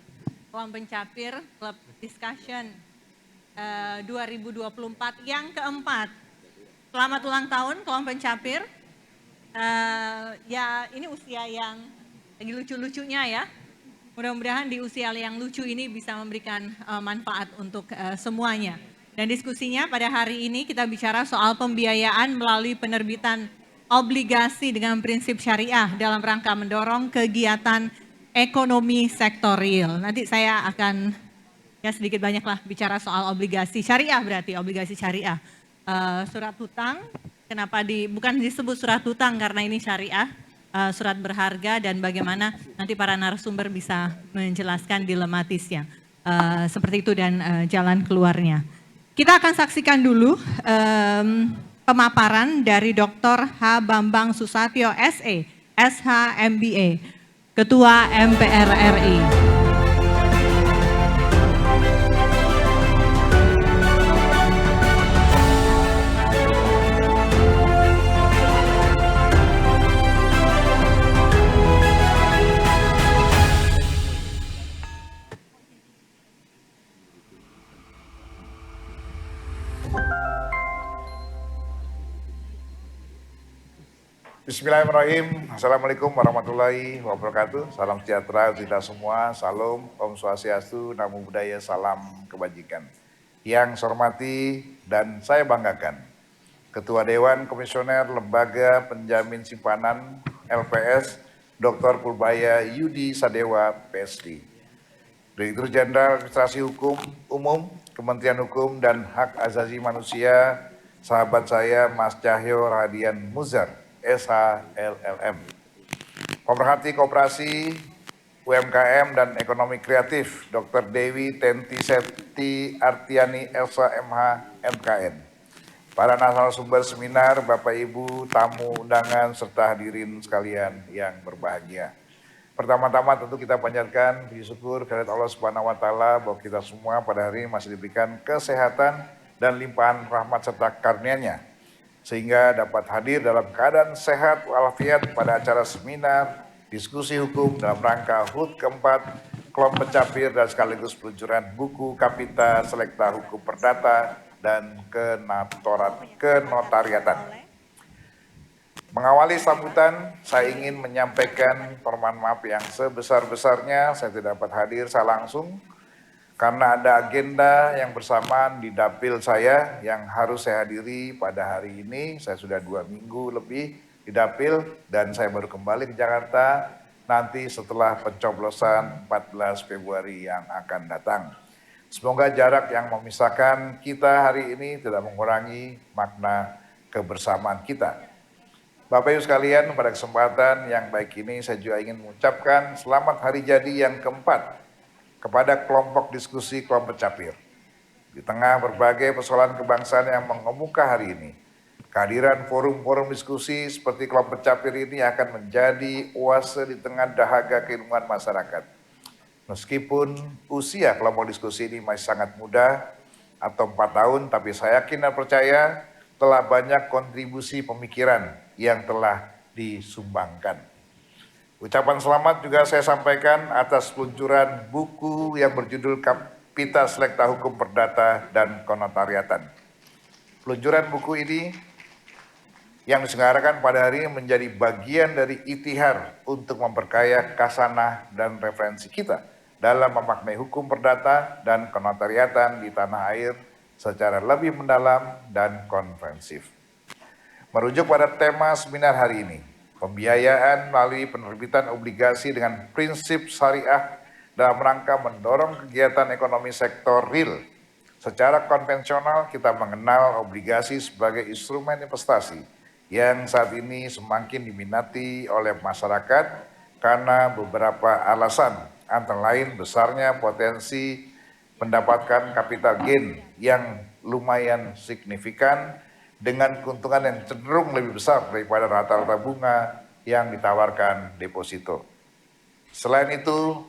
Kelompok Pencapir Club Discussion 2024 yang keempat. Selamat ulang tahun Kelompok Pencapir. Ya ini usia yang lagi lucu-lucunya ya. Mudah-mudahan di usia yang lucu ini bisa memberikan manfaat untuk semuanya. Dan diskusinya pada hari ini kita bicara soal pembiayaan melalui penerbitan obligasi dengan prinsip syariah dalam rangka mendorong kegiatan ekonomi sektor real. Nanti saya akan ya sedikit banyaklah bicara soal obligasi syariah, berarti obligasi syariah. Surat hutang, kenapa bukan disebut surat hutang karena ini syariah, surat berharga, dan bagaimana nanti para narasumber bisa menjelaskan dilematisnya. Seperti itu dan jalan keluarnya. Kita akan saksikan dulu pemaparan dari Dr. H. Bambang Susatyo SE, SH MBA, Ketua MPR RI. Bismillahirrahmanirrahim. Assalamualaikum warahmatullahi wabarakatuh. Salam sejahtera untuk kita semua. Salam, Om Swastiastu, Namo Buddhaya, salam kebajikan. Yang saya hormati dan saya banggakan, Ketua Dewan Komisioner Lembaga Penjamin Simpanan LPS, Dr. Purbaya Yudi Sadewa, PSD. Direktur Jenderal Administrasi Hukum Umum, Kementerian Hukum dan Hak Asasi Manusia, sahabat saya Mas Cahyo Radian Muzar, SHLLM. Pemerhati Koperasi, UMKM dan Ekonomi Kreatif, Dr. Dewi Tenti Septi Artiani Elsa MH MKN. Para narasumber seminar, Bapak Ibu, tamu undangan, serta hadirin sekalian yang berbahagia. Pertama-tama tentu kita panjatkan puji syukur kehadirat Allah Subhanahu wa taala bahwa kita semua pada hari ini masih diberikan kesehatan dan limpahan rahmat serta karunia-Nya, sehingga dapat hadir dalam keadaan sehat walafiat pada acara seminar diskusi hukum dalam rangka HUT keempat Kelompok Pencapir dan sekaligus peluncuran buku Kapita Selekta Hukum Perdata dan Kenotariatan. Mengawali sambutan, saya ingin menyampaikan permohonan maaf yang sebesar-besarnya saya tidak dapat hadir secara langsung karena ada agenda yang bersamaan di dapil saya yang harus saya hadiri pada hari ini. Saya sudah 2 minggu lebih di dapil dan saya baru kembali ke Jakarta nanti setelah pencoblosan 14 Februari yang akan datang. Semoga jarak yang memisahkan kita hari ini tidak mengurangi makna kebersamaan kita. Bapak Ibu sekalian, pada kesempatan yang baik ini saya juga ingin mengucapkan selamat hari jadi yang keempat kepada kelompok diskusi Kelompok Pencapir. Di tengah berbagai persoalan kebangsaan yang mengemuka hari ini, kehadiran forum-forum diskusi seperti Kelompok Pencapir ini akan menjadi oase di tengah dahaga keilmuan masyarakat. Meskipun usia kelompok diskusi ini masih sangat muda, atau 4 tahun, tapi saya yakin dan percaya telah banyak kontribusi pemikiran yang telah disumbangkan. Ucapan selamat juga saya sampaikan atas peluncuran buku yang berjudul Kapita Selekta Hukum Perdata dan Kenotariatan. Peluncuran buku ini yang diselenggarakan pada hari ini menjadi bagian dari ikhtiar untuk memperkaya khasanah dan referensi kita dalam memaknai hukum perdata dan kenotariatan di tanah air secara lebih mendalam dan komprehensif. Merujuk pada tema seminar hari ini, pembiayaan melalui penerbitan obligasi dengan prinsip syariah dalam rangka mendorong kegiatan ekonomi sektor real. Secara konvensional kita mengenal obligasi sebagai instrumen investasi yang saat ini semakin diminati oleh masyarakat karena beberapa alasan, antara lain besarnya potensi mendapatkan capital gain yang lumayan signifikan dengan keuntungan yang cenderung lebih besar daripada rata-rata bunga yang ditawarkan deposito. Selain itu,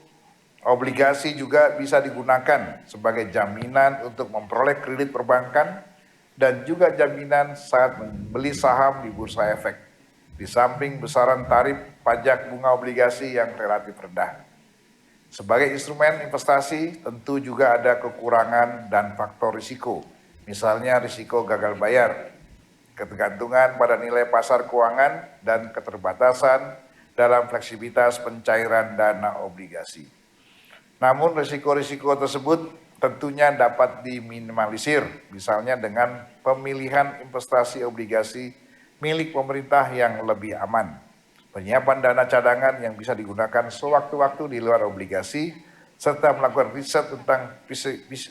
obligasi juga bisa digunakan sebagai jaminan untuk memperoleh kredit perbankan dan juga jaminan saat membeli saham di bursa efek, di samping besaran tarif pajak bunga obligasi yang relatif rendah. Sebagai instrumen investasi tentu juga ada kekurangan dan faktor risiko, misalnya risiko gagal bayar, ketergantungan pada nilai pasar keuangan, dan keterbatasan dalam fleksibilitas pencairan dana obligasi. Namun risiko-risiko tersebut tentunya dapat diminimalisir, misalnya dengan pemilihan investasi obligasi milik pemerintah yang lebih aman, penyiapan dana cadangan yang bisa digunakan sewaktu-waktu di luar obligasi, serta melakukan riset tentang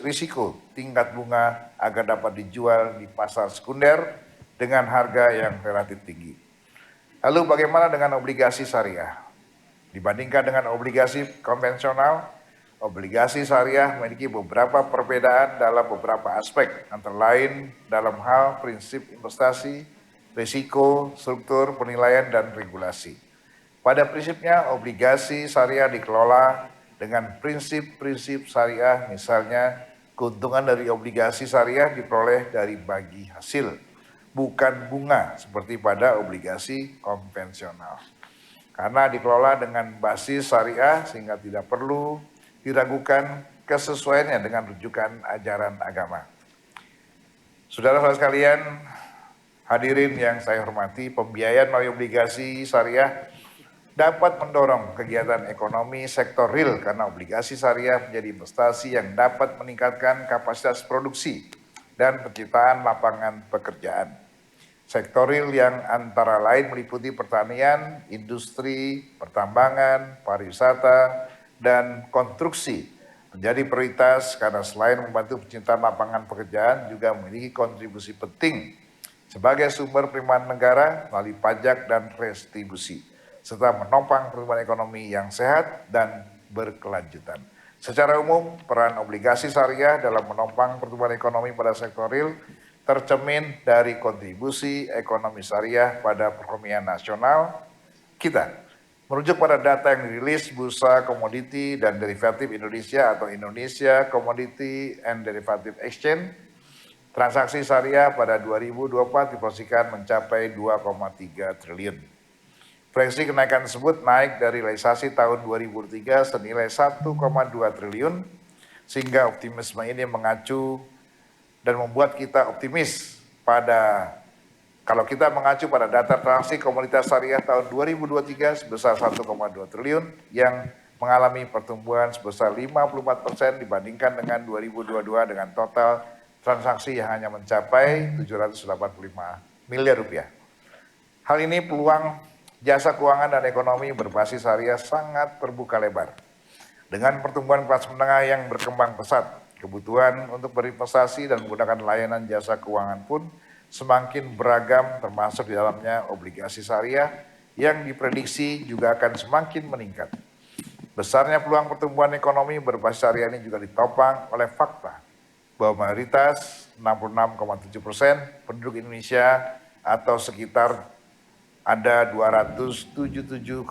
risiko tingkat bunga agar dapat dijual di pasar sekunder dengan harga yang relatif tinggi. Lalu bagaimana dengan obligasi syariah? Dibandingkan dengan obligasi konvensional, obligasi syariah memiliki beberapa perbedaan dalam beberapa aspek, antara lain dalam hal prinsip investasi, risiko, struktur, penilaian, dan regulasi. Pada prinsipnya, obligasi syariah dikelola dengan prinsip-prinsip syariah, misalnya keuntungan dari obligasi syariah diperoleh dari bagi hasil, bukan bunga seperti pada obligasi konvensional. Karena dikelola dengan basis syariah sehingga tidak perlu diragukan kesesuaiannya dengan rujukan ajaran agama. Saudara-saudara sekalian, hadirin yang saya hormati, pembiayaan melalui obligasi syariah dapat mendorong kegiatan ekonomi sektor real karena obligasi syariah menjadi investasi yang dapat meningkatkan kapasitas produksi dan penciptaan lapangan pekerjaan. Sektor real yang antara lain meliputi pertanian, industri, pertambangan, pariwisata, dan konstruksi menjadi prioritas karena selain membantu penciptaan lapangan pekerjaan juga memiliki kontribusi penting sebagai sumber penerimaan negara melalui pajak dan retribusi, serta menopang pertumbuhan ekonomi yang sehat dan berkelanjutan. Secara umum, peran obligasi syariah dalam menopang pertumbuhan ekonomi pada sektor real tercermin dari kontribusi ekonomi syariah pada perekonomian nasional kita. Merujuk pada data yang dirilis Bursa Komoditi dan Derivatif Indonesia atau Indonesia Commodity and Derivative Exchange, transaksi syariah pada 2024 diprediksikan mencapai 2,3 triliun. Proyeksi kenaikan tersebut naik dari realisasi tahun 2003 senilai 1,2 triliun, sehingga optimisme ini mengacu dan membuat kita optimis kalau kita mengacu pada data transaksi komoditas syariah tahun 2023 sebesar 1,2 triliun yang mengalami pertumbuhan sebesar 54% dibandingkan dengan 2022 dengan total transaksi yang hanya mencapai 785 miliar rupiah. Hal ini peluang jasa keuangan dan ekonomi berbasis syariah sangat terbuka lebar. Dengan pertumbuhan kelas menengah yang berkembang pesat, kebutuhan untuk berinvestasi dan menggunakan layanan jasa keuangan pun semakin beragam, termasuk di dalamnya obligasi syariah yang diprediksi juga akan semakin meningkat. Besarnya peluang pertumbuhan ekonomi berbasis syariah ini juga ditopang oleh fakta bahwa mayoritas 66,7% penduduk Indonesia atau sekitar ada 277,5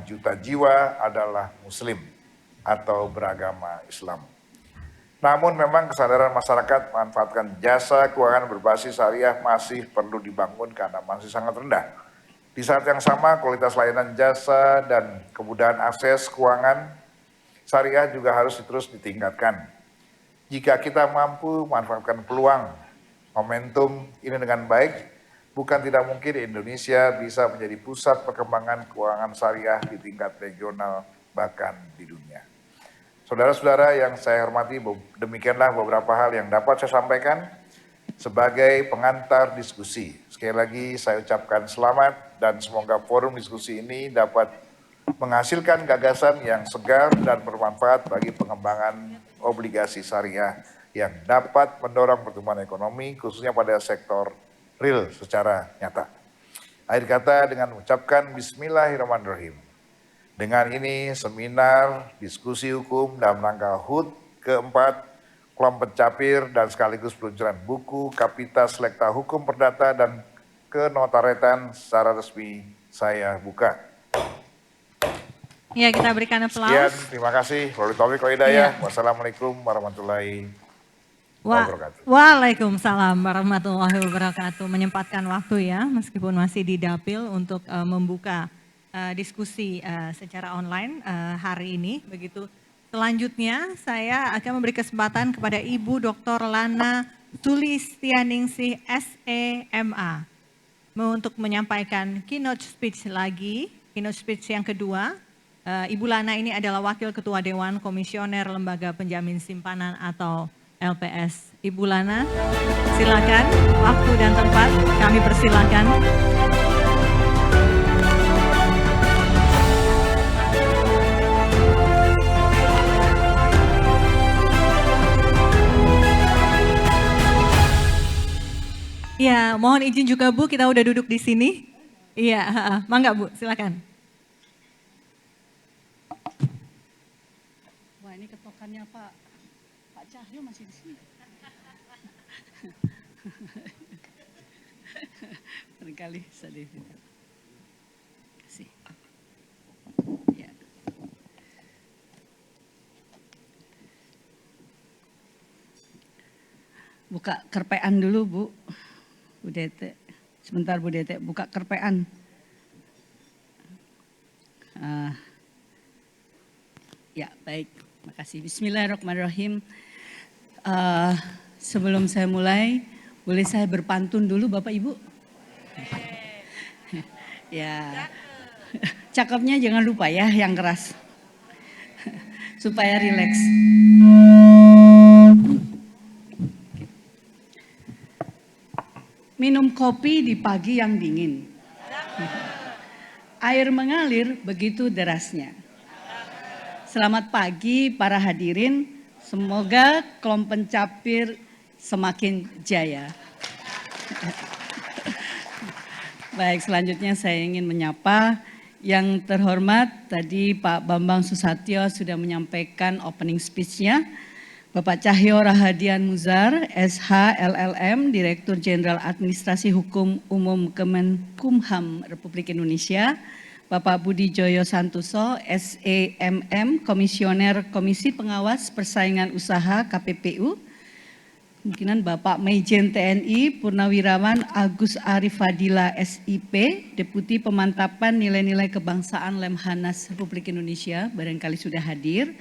juta jiwa adalah Muslim atau beragama Islam. Namun memang kesadaran masyarakat memanfaatkan jasa keuangan berbasis syariah masih perlu dibangun karena masih sangat rendah. Di saat yang sama, kualitas layanan jasa dan kemudahan akses keuangan syariah juga harus terus ditingkatkan. Jika kita mampu memanfaatkan peluang momentum ini dengan baik, bukan tidak mungkin Indonesia bisa menjadi pusat perkembangan keuangan syariah di tingkat regional bahkan di dunia. Saudara-saudara yang saya hormati, demikianlah beberapa hal yang dapat saya sampaikan sebagai pengantar diskusi. Sekali lagi saya ucapkan selamat dan semoga forum diskusi ini dapat menghasilkan gagasan yang segar dan bermanfaat bagi pengembangan obligasi syariah yang dapat mendorong pertumbuhan ekonomi khususnya pada sektor real secara nyata. Akhir kata dengan mengucapkan Bismillahirrahmanirrahim. Dengan ini seminar diskusi hukum dalam rangka HUT keempat kelompok pencapir dan sekaligus peluncuran buku Kapitas Lekta Hukum Perdata dan Kenotaretan secara resmi saya buka. Ya, kita berikan aplaus. Sekian, terima kasih. Wabillahi taufiq wal hidayah. Wassalamualaikum warahmatullahi wabarakatuh. Waalaikumsalam warahmatullahi wabarakatuh. Menyempatkan waktu ya, meskipun masih di dapil untuk membuka diskusi secara online hari ini. Begitu. Selanjutnya saya akan memberi kesempatan kepada Ibu Dr. Lana Sulistianingsih SEMA untuk menyampaikan keynote speech lagi, keynote speech yang kedua. Ibu Lana ini adalah Wakil Ketua Dewan Komisioner Lembaga Penjamin Simpanan atau LPS. Ibu Lana, silakan, waktu dan tempat kami persilakan. Ya, mohon izin juga Bu, kita udah duduk di sini. Iya, mangga Bu, silakan. Wah, ini ketokannya Pak Cahyo masih di sini. Barangkali sedih. Kasih. Ya. Buka kerpean dulu, Bu. Bu Dete, sebentar Bu Dete, buka kerpean. Ya, baik, makasih. Bismillahirrahmanirrahim. Sebelum saya mulai, boleh saya berpantun dulu Bapak Ibu? Ya, cakepnya jangan lupa ya, yang keras. Supaya rileks. Minum kopi di pagi yang dingin. Air mengalir begitu derasnya. Selamat pagi para hadirin, semoga kelompok pencapir semakin jaya. Baik, selanjutnya saya ingin menyapa yang terhormat, tadi Pak Bambang Susatyo sudah menyampaikan opening speech-nya. Bapak Cahyo Rahadian Muzar, SH LLM, Direktur Jenderal Administrasi Hukum Umum Kemenkumham Republik Indonesia. Bapak Budi Joyo Santoso, SEMM, Komisioner Komisi Pengawas Persaingan Usaha KPPU. Kemungkinan Bapak Maijen TNI Purnawirawan Agus Arif Fadila SIP, Deputi Pemantapan Nilai-Nilai Kebangsaan Lemhanas Republik Indonesia, barangkali sudah hadir.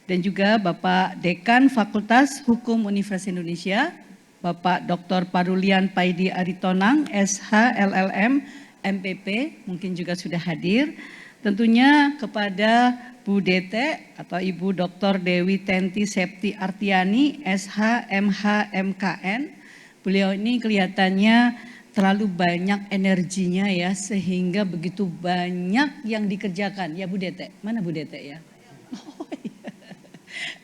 Dan juga Bapak Dekan Fakultas Hukum Universitas Indonesia, Bapak Dr. Parulian Paidi Aritonang, SH LLM MPP, mungkin juga sudah hadir. Tentunya kepada Bu Dete atau Ibu Dr. Dewi Tenti Septi Artiani, SH MH MKN. Beliau ini kelihatannya terlalu banyak energinya ya, sehingga begitu banyak yang dikerjakan. Ya Bu Dete, mana Bu Dete ya? Oh, iya.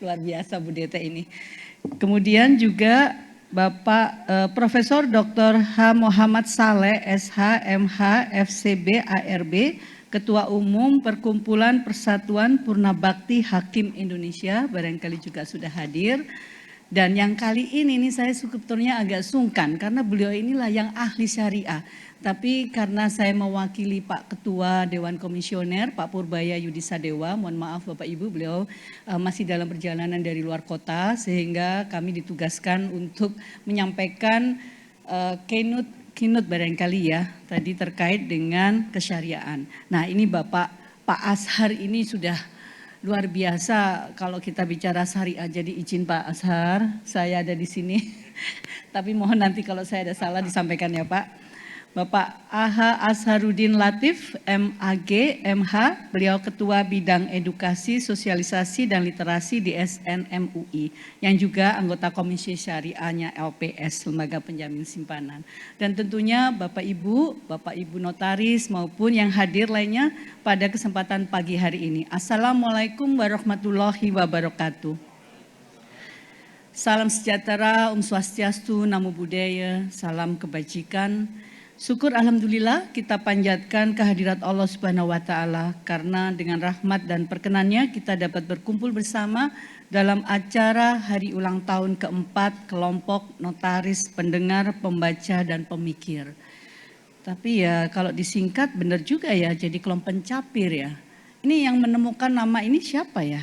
Luar biasa Bu Dete ini. Kemudian juga Bapak Profesor Dr. H. Muhammad Saleh, SH MH FCB ARB, Ketua Umum Perkumpulan Persatuan Purnabakti Hakim Indonesia, barangkali juga sudah hadir. Dan yang kali ini nih saya sebetulnya agak sungkan karena beliau inilah yang ahli syariah. Tapi karena saya mewakili Pak Ketua Dewan Komisioner, Pak Purbaya Yudi Sadewa, mohon maaf Bapak Ibu, beliau masih dalam perjalanan dari luar kota sehingga kami ditugaskan untuk menyampaikan keynote barangkali ya, tadi terkait dengan kesyariaan. Nah ini Pak Ashar ini sudah luar biasa kalau kita bicara syariah. Jadi izin Pak Ashar, saya ada di sini. Tapi mohon nanti kalau saya ada salah disampaikan ya Pak. Bapak AH Azharuddin Latif, MAG, MH, beliau Ketua Bidang Edukasi, Sosialisasi, dan Literasi di SNMUI, yang juga anggota Komisi Syariahnya LPS, Lembaga Penjamin Simpanan. Dan tentunya Bapak Ibu Notaris maupun yang hadir lainnya pada kesempatan pagi hari ini. Assalamualaikum warahmatullahi wabarakatuh. Salam sejahtera, Swastiastu, Namo Buddhaya, salam kebajikan. Syukur alhamdulillah kita panjatkan kehadirat Allah Subhanahu wa taala karena dengan rahmat dan perkenannya kita dapat berkumpul bersama dalam acara hari ulang tahun keempat kelompok notaris, pendengar, pembaca dan pemikir. Tapi ya kalau disingkat benar juga ya jadi kelompok pencapir ya. Ini yang menemukan nama ini siapa ya?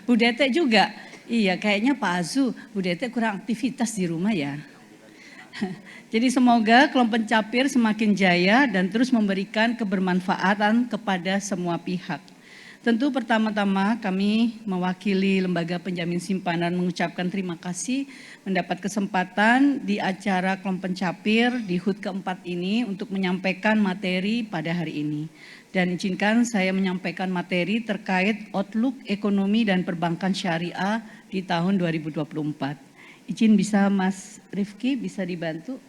Bu Dete juga. Iya kayaknya Pak Azu, Bu Dete kurang aktivitas di rumah ya. Jadi semoga kelompok pencapir semakin jaya dan terus memberikan kebermanfaatan kepada semua pihak. Tentu pertama-tama kami mewakili Lembaga Penjamin Simpanan mengucapkan terima kasih mendapat kesempatan di acara kelompok pencapir di HUT keempat ini untuk menyampaikan materi pada hari ini. Dan izinkan saya menyampaikan materi terkait outlook ekonomi dan perbankan syariah di tahun 2024. Izin bisa Mas Rifki bisa dibantu?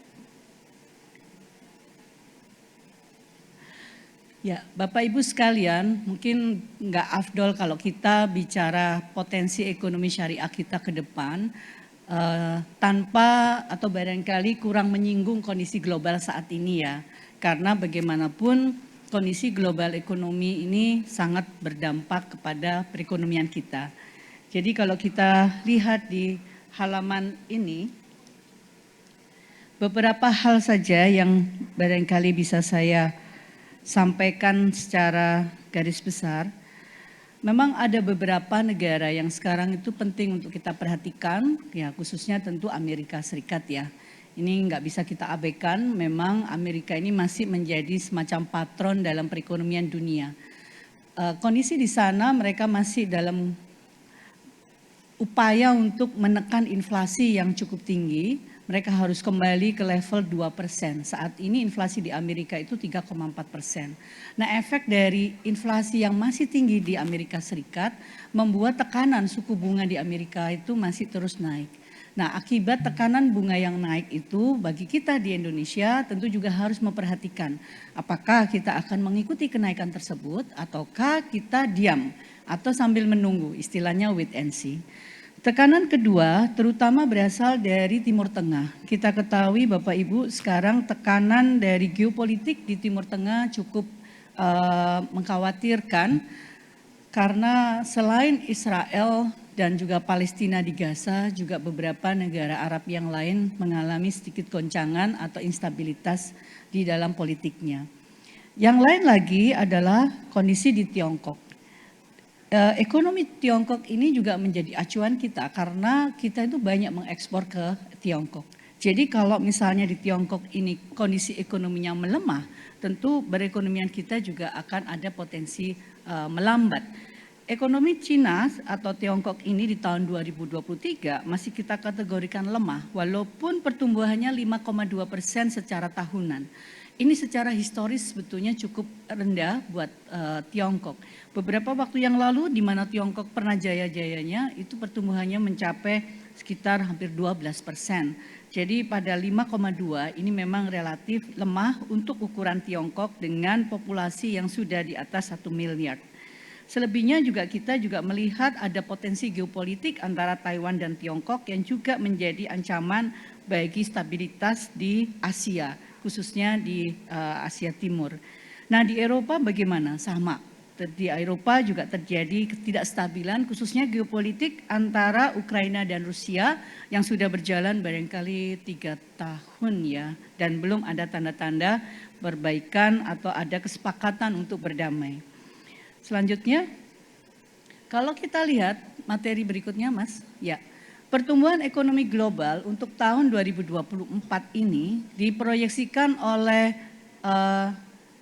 Ya, Bapak Ibu sekalian, mungkin nggak afdol kalau kita bicara potensi ekonomi syariah kita ke depan tanpa atau barangkali kurang menyinggung kondisi global saat ini ya. Karena bagaimanapun kondisi global ekonomi ini sangat berdampak kepada perekonomian kita. Jadi kalau kita lihat di halaman ini, beberapa hal saja yang barangkali bisa saya sampaikan secara garis besar. Memang ada beberapa negara yang sekarang itu penting untuk kita perhatikan, ya khususnya tentu Amerika Serikat ya. Ini nggak bisa kita abaikan, memang Amerika ini masih menjadi semacam patron dalam perekonomian dunia. Kondisi di sana mereka masih dalam upaya untuk menekan inflasi yang cukup tinggi, mereka harus kembali ke level 2%. Saat ini inflasi di Amerika itu 3,4%. Nah, efek dari inflasi yang masih tinggi di Amerika Serikat membuat tekanan suku bunga di Amerika itu masih terus naik. Nah, akibat tekanan bunga yang naik itu bagi kita di Indonesia tentu juga harus memperhatikan apakah kita akan mengikuti kenaikan tersebut ataukah kita diam atau sambil menunggu, istilahnya wait and see. Tekanan kedua terutama berasal dari Timur Tengah. Kita ketahui Bapak Ibu sekarang tekanan dari geopolitik di Timur Tengah cukup mengkhawatirkan karena selain Israel dan juga Palestina di Gaza, juga beberapa negara Arab yang lain mengalami sedikit goncangan atau instabilitas di dalam politiknya. Yang lain lagi adalah kondisi di Tiongkok. Ekonomi Tiongkok ini juga menjadi acuan kita karena kita itu banyak mengekspor ke Tiongkok. Jadi kalau misalnya di Tiongkok ini kondisi ekonominya melemah, tentu perekonomian kita juga akan ada potensi melambat. Ekonomi Cina atau Tiongkok ini di tahun 2023 masih kita kategorikan lemah walaupun pertumbuhannya 5,2% secara tahunan. Ini secara historis sebetulnya cukup rendah buat Tiongkok. Beberapa waktu yang lalu di mana Tiongkok pernah jaya-jayanya itu pertumbuhannya mencapai sekitar hampir 12%. Jadi pada 5,2 ini memang relatif lemah untuk ukuran Tiongkok dengan populasi yang sudah di atas 1 miliar. Selebihnya juga kita juga melihat ada potensi geopolitik antara Taiwan dan Tiongkok yang juga menjadi ancaman bagi stabilitas di Asia, khususnya di Asia Timur. Nah di Eropa bagaimana? Sama. Di Eropa juga terjadi ketidakstabilan khususnya geopolitik antara Ukraina dan Rusia yang sudah berjalan barangkali 3 tahun ya. Dan belum ada tanda-tanda perbaikan atau ada kesepakatan untuk berdamai. Selanjutnya, kalau kita lihat materi berikutnya Mas, ya. Pertumbuhan ekonomi global untuk tahun 2024 ini diproyeksikan oleh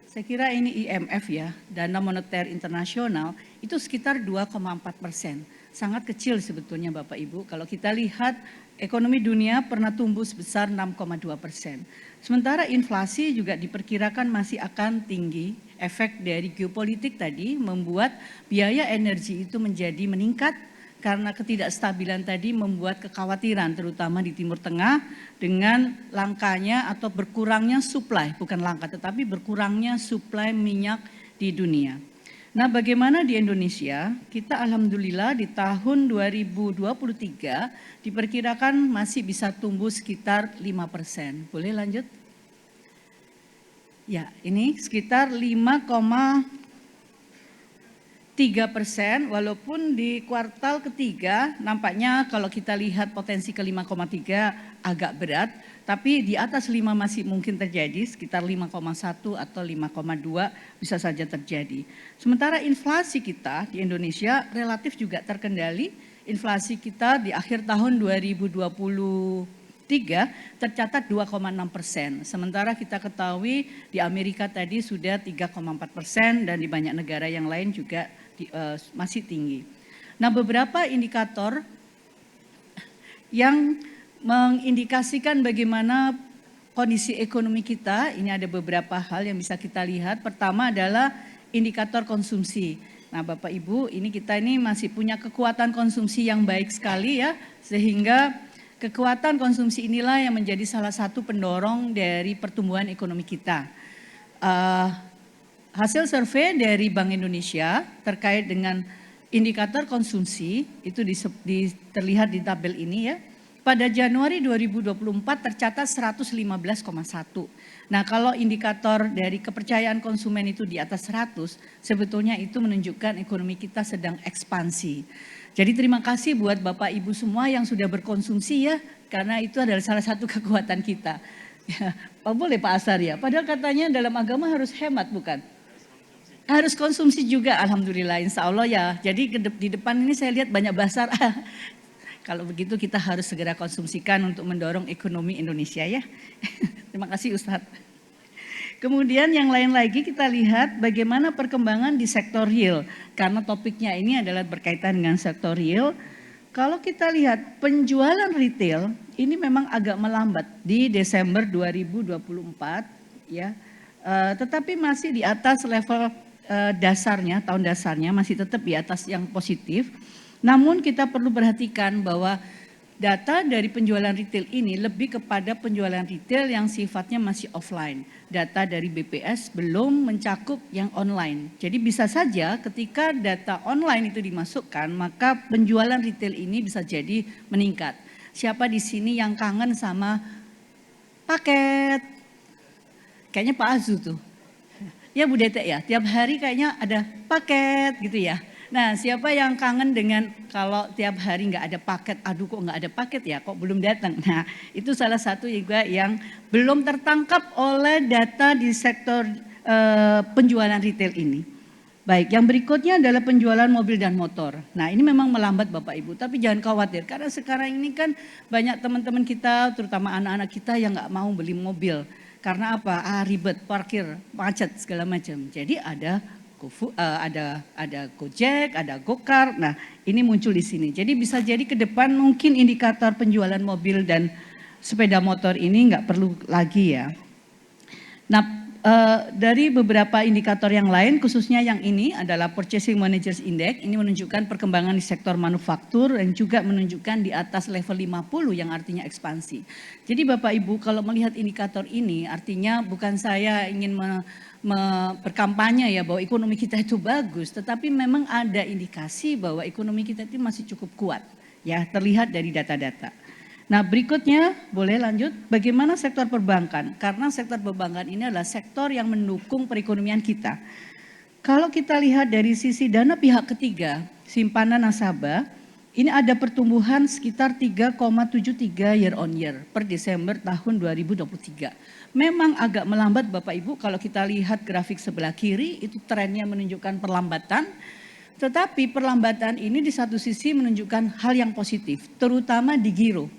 saya kira ini IMF ya, Dana Moneter Internasional itu sekitar 2,4%. sangat kecil sebetulnya Bapak Ibu. Kalau kita lihat ekonomi dunia pernah tumbuh sebesar 6,2%. Sementara inflasi juga diperkirakan masih akan tinggi. Efek dari geopolitik tadi membuat biaya energi itu menjadi meningkat karena ketidakstabilan tadi membuat kekhawatiran terutama di Timur Tengah dengan langkanya atau berkurangnya supply, bukan langka tetapi berkurangnya supply minyak di dunia. Nah, bagaimana di Indonesia? Kita alhamdulillah di tahun 2023 diperkirakan masih bisa tumbuh sekitar 5%. Boleh lanjut? Ya, ini sekitar 5,3%, walaupun di kuartal ketiga nampaknya kalau kita lihat potensi ke 5,3 agak berat, tapi di atas 5 masih mungkin terjadi, sekitar 5,1 atau 5,2 bisa saja terjadi. Sementara inflasi kita di Indonesia relatif juga terkendali. Inflasi kita di akhir tahun 2023 tercatat 2,6%. Sementara kita ketahui di Amerika tadi sudah 3,4% dan di banyak negara yang lain juga masih tinggi. Nah, beberapa indikator yang mengindikasikan bagaimana kondisi ekonomi kita, ini ada beberapa hal yang bisa kita lihat. Pertama adalah indikator konsumsi. Nah, Bapak Ibu, kita ini masih punya kekuatan konsumsi yang baik sekali ya, sehingga kekuatan konsumsi inilah yang menjadi salah satu pendorong dari pertumbuhan ekonomi kita. Hasil survei dari Bank Indonesia terkait dengan indikator konsumsi itu terlihat di tabel ini ya. Pada Januari 2024 tercatat 115,1. Nah, kalau indikator dari kepercayaan konsumen itu di atas 100, sebetulnya itu menunjukkan ekonomi kita sedang ekspansi. Jadi terima kasih buat Bapak Ibu semua yang sudah berkonsumsi ya, karena itu adalah salah satu kekuatan kita. Ya, boleh Pak Asar ya, padahal katanya dalam agama harus hemat bukan? Harus konsumsi juga, alhamdulillah, insya Allah ya. Jadi di depan ini saya lihat banyak bazar. Kalau begitu kita harus segera konsumsikan untuk mendorong ekonomi Indonesia ya. Terima kasih Ustadz. Kemudian yang lain lagi kita lihat bagaimana perkembangan di sektor real. Karena topiknya ini adalah berkaitan dengan sektor real. Kalau kita lihat penjualan retail ini memang agak melambat di Desember 2024 ya. Tetapi masih di atas level dasarnya, tahun dasarnya masih tetap di atas yang positif. Namun kita perlu perhatikan bahwa data dari penjualan retail ini lebih kepada penjualan retail yang sifatnya masih offline. Data dari BPS belum mencakup yang online. Jadi bisa saja ketika data online itu dimasukkan, maka penjualan retail ini bisa jadi meningkat. Siapa di sini yang kangen sama paket? Kayaknya Pak Azu tuh. Ya Bu Dete ya, tiap hari kayaknya ada paket gitu ya. Nah, siapa yang kangen dengan kalau tiap hari nggak ada paket, aduh kok nggak ada paket ya, kok belum datang. Nah, itu salah satu juga yang belum tertangkap oleh data di sektor penjualan retail ini. Baik, yang berikutnya adalah penjualan mobil dan motor. Nah, ini memang melambat Bapak Ibu, tapi jangan khawatir karena sekarang ini kan banyak teman-teman kita, terutama anak-anak kita yang nggak mau beli mobil. Karena apa? Ribet, parkir, macet segala macam. Jadi ada Gojek, ada Gokar. Nah, ini muncul di sini. Jadi bisa jadi ke depan mungkin indikator penjualan mobil dan sepeda motor ini nggak perlu lagi ya. Nah, dari beberapa indikator yang lain, khususnya yang ini adalah Purchasing Managers Index. Ini menunjukkan perkembangan di sektor manufaktur dan juga menunjukkan di atas level 50 yang artinya ekspansi. Jadi Bapak Ibu kalau melihat indikator ini artinya bukan saya ingin berkampanye ya bahwa ekonomi kita itu bagus, tetapi memang ada indikasi bahwa ekonomi kita itu masih cukup kuat ya, terlihat dari data-data. Nah, berikutnya boleh lanjut bagaimana sektor perbankan, karena sektor perbankan ini adalah sektor yang mendukung perekonomian kita. Kalau kita lihat dari sisi dana pihak ketiga, simpanan nasabah, ini ada pertumbuhan sekitar 3,73 year on year per Desember tahun 2023. Memang agak melambat Bapak Ibu, kalau kita lihat grafik sebelah kiri itu trennya menunjukkan perlambatan. Tetapi perlambatan ini di satu sisi menunjukkan hal yang positif, terutama di giro.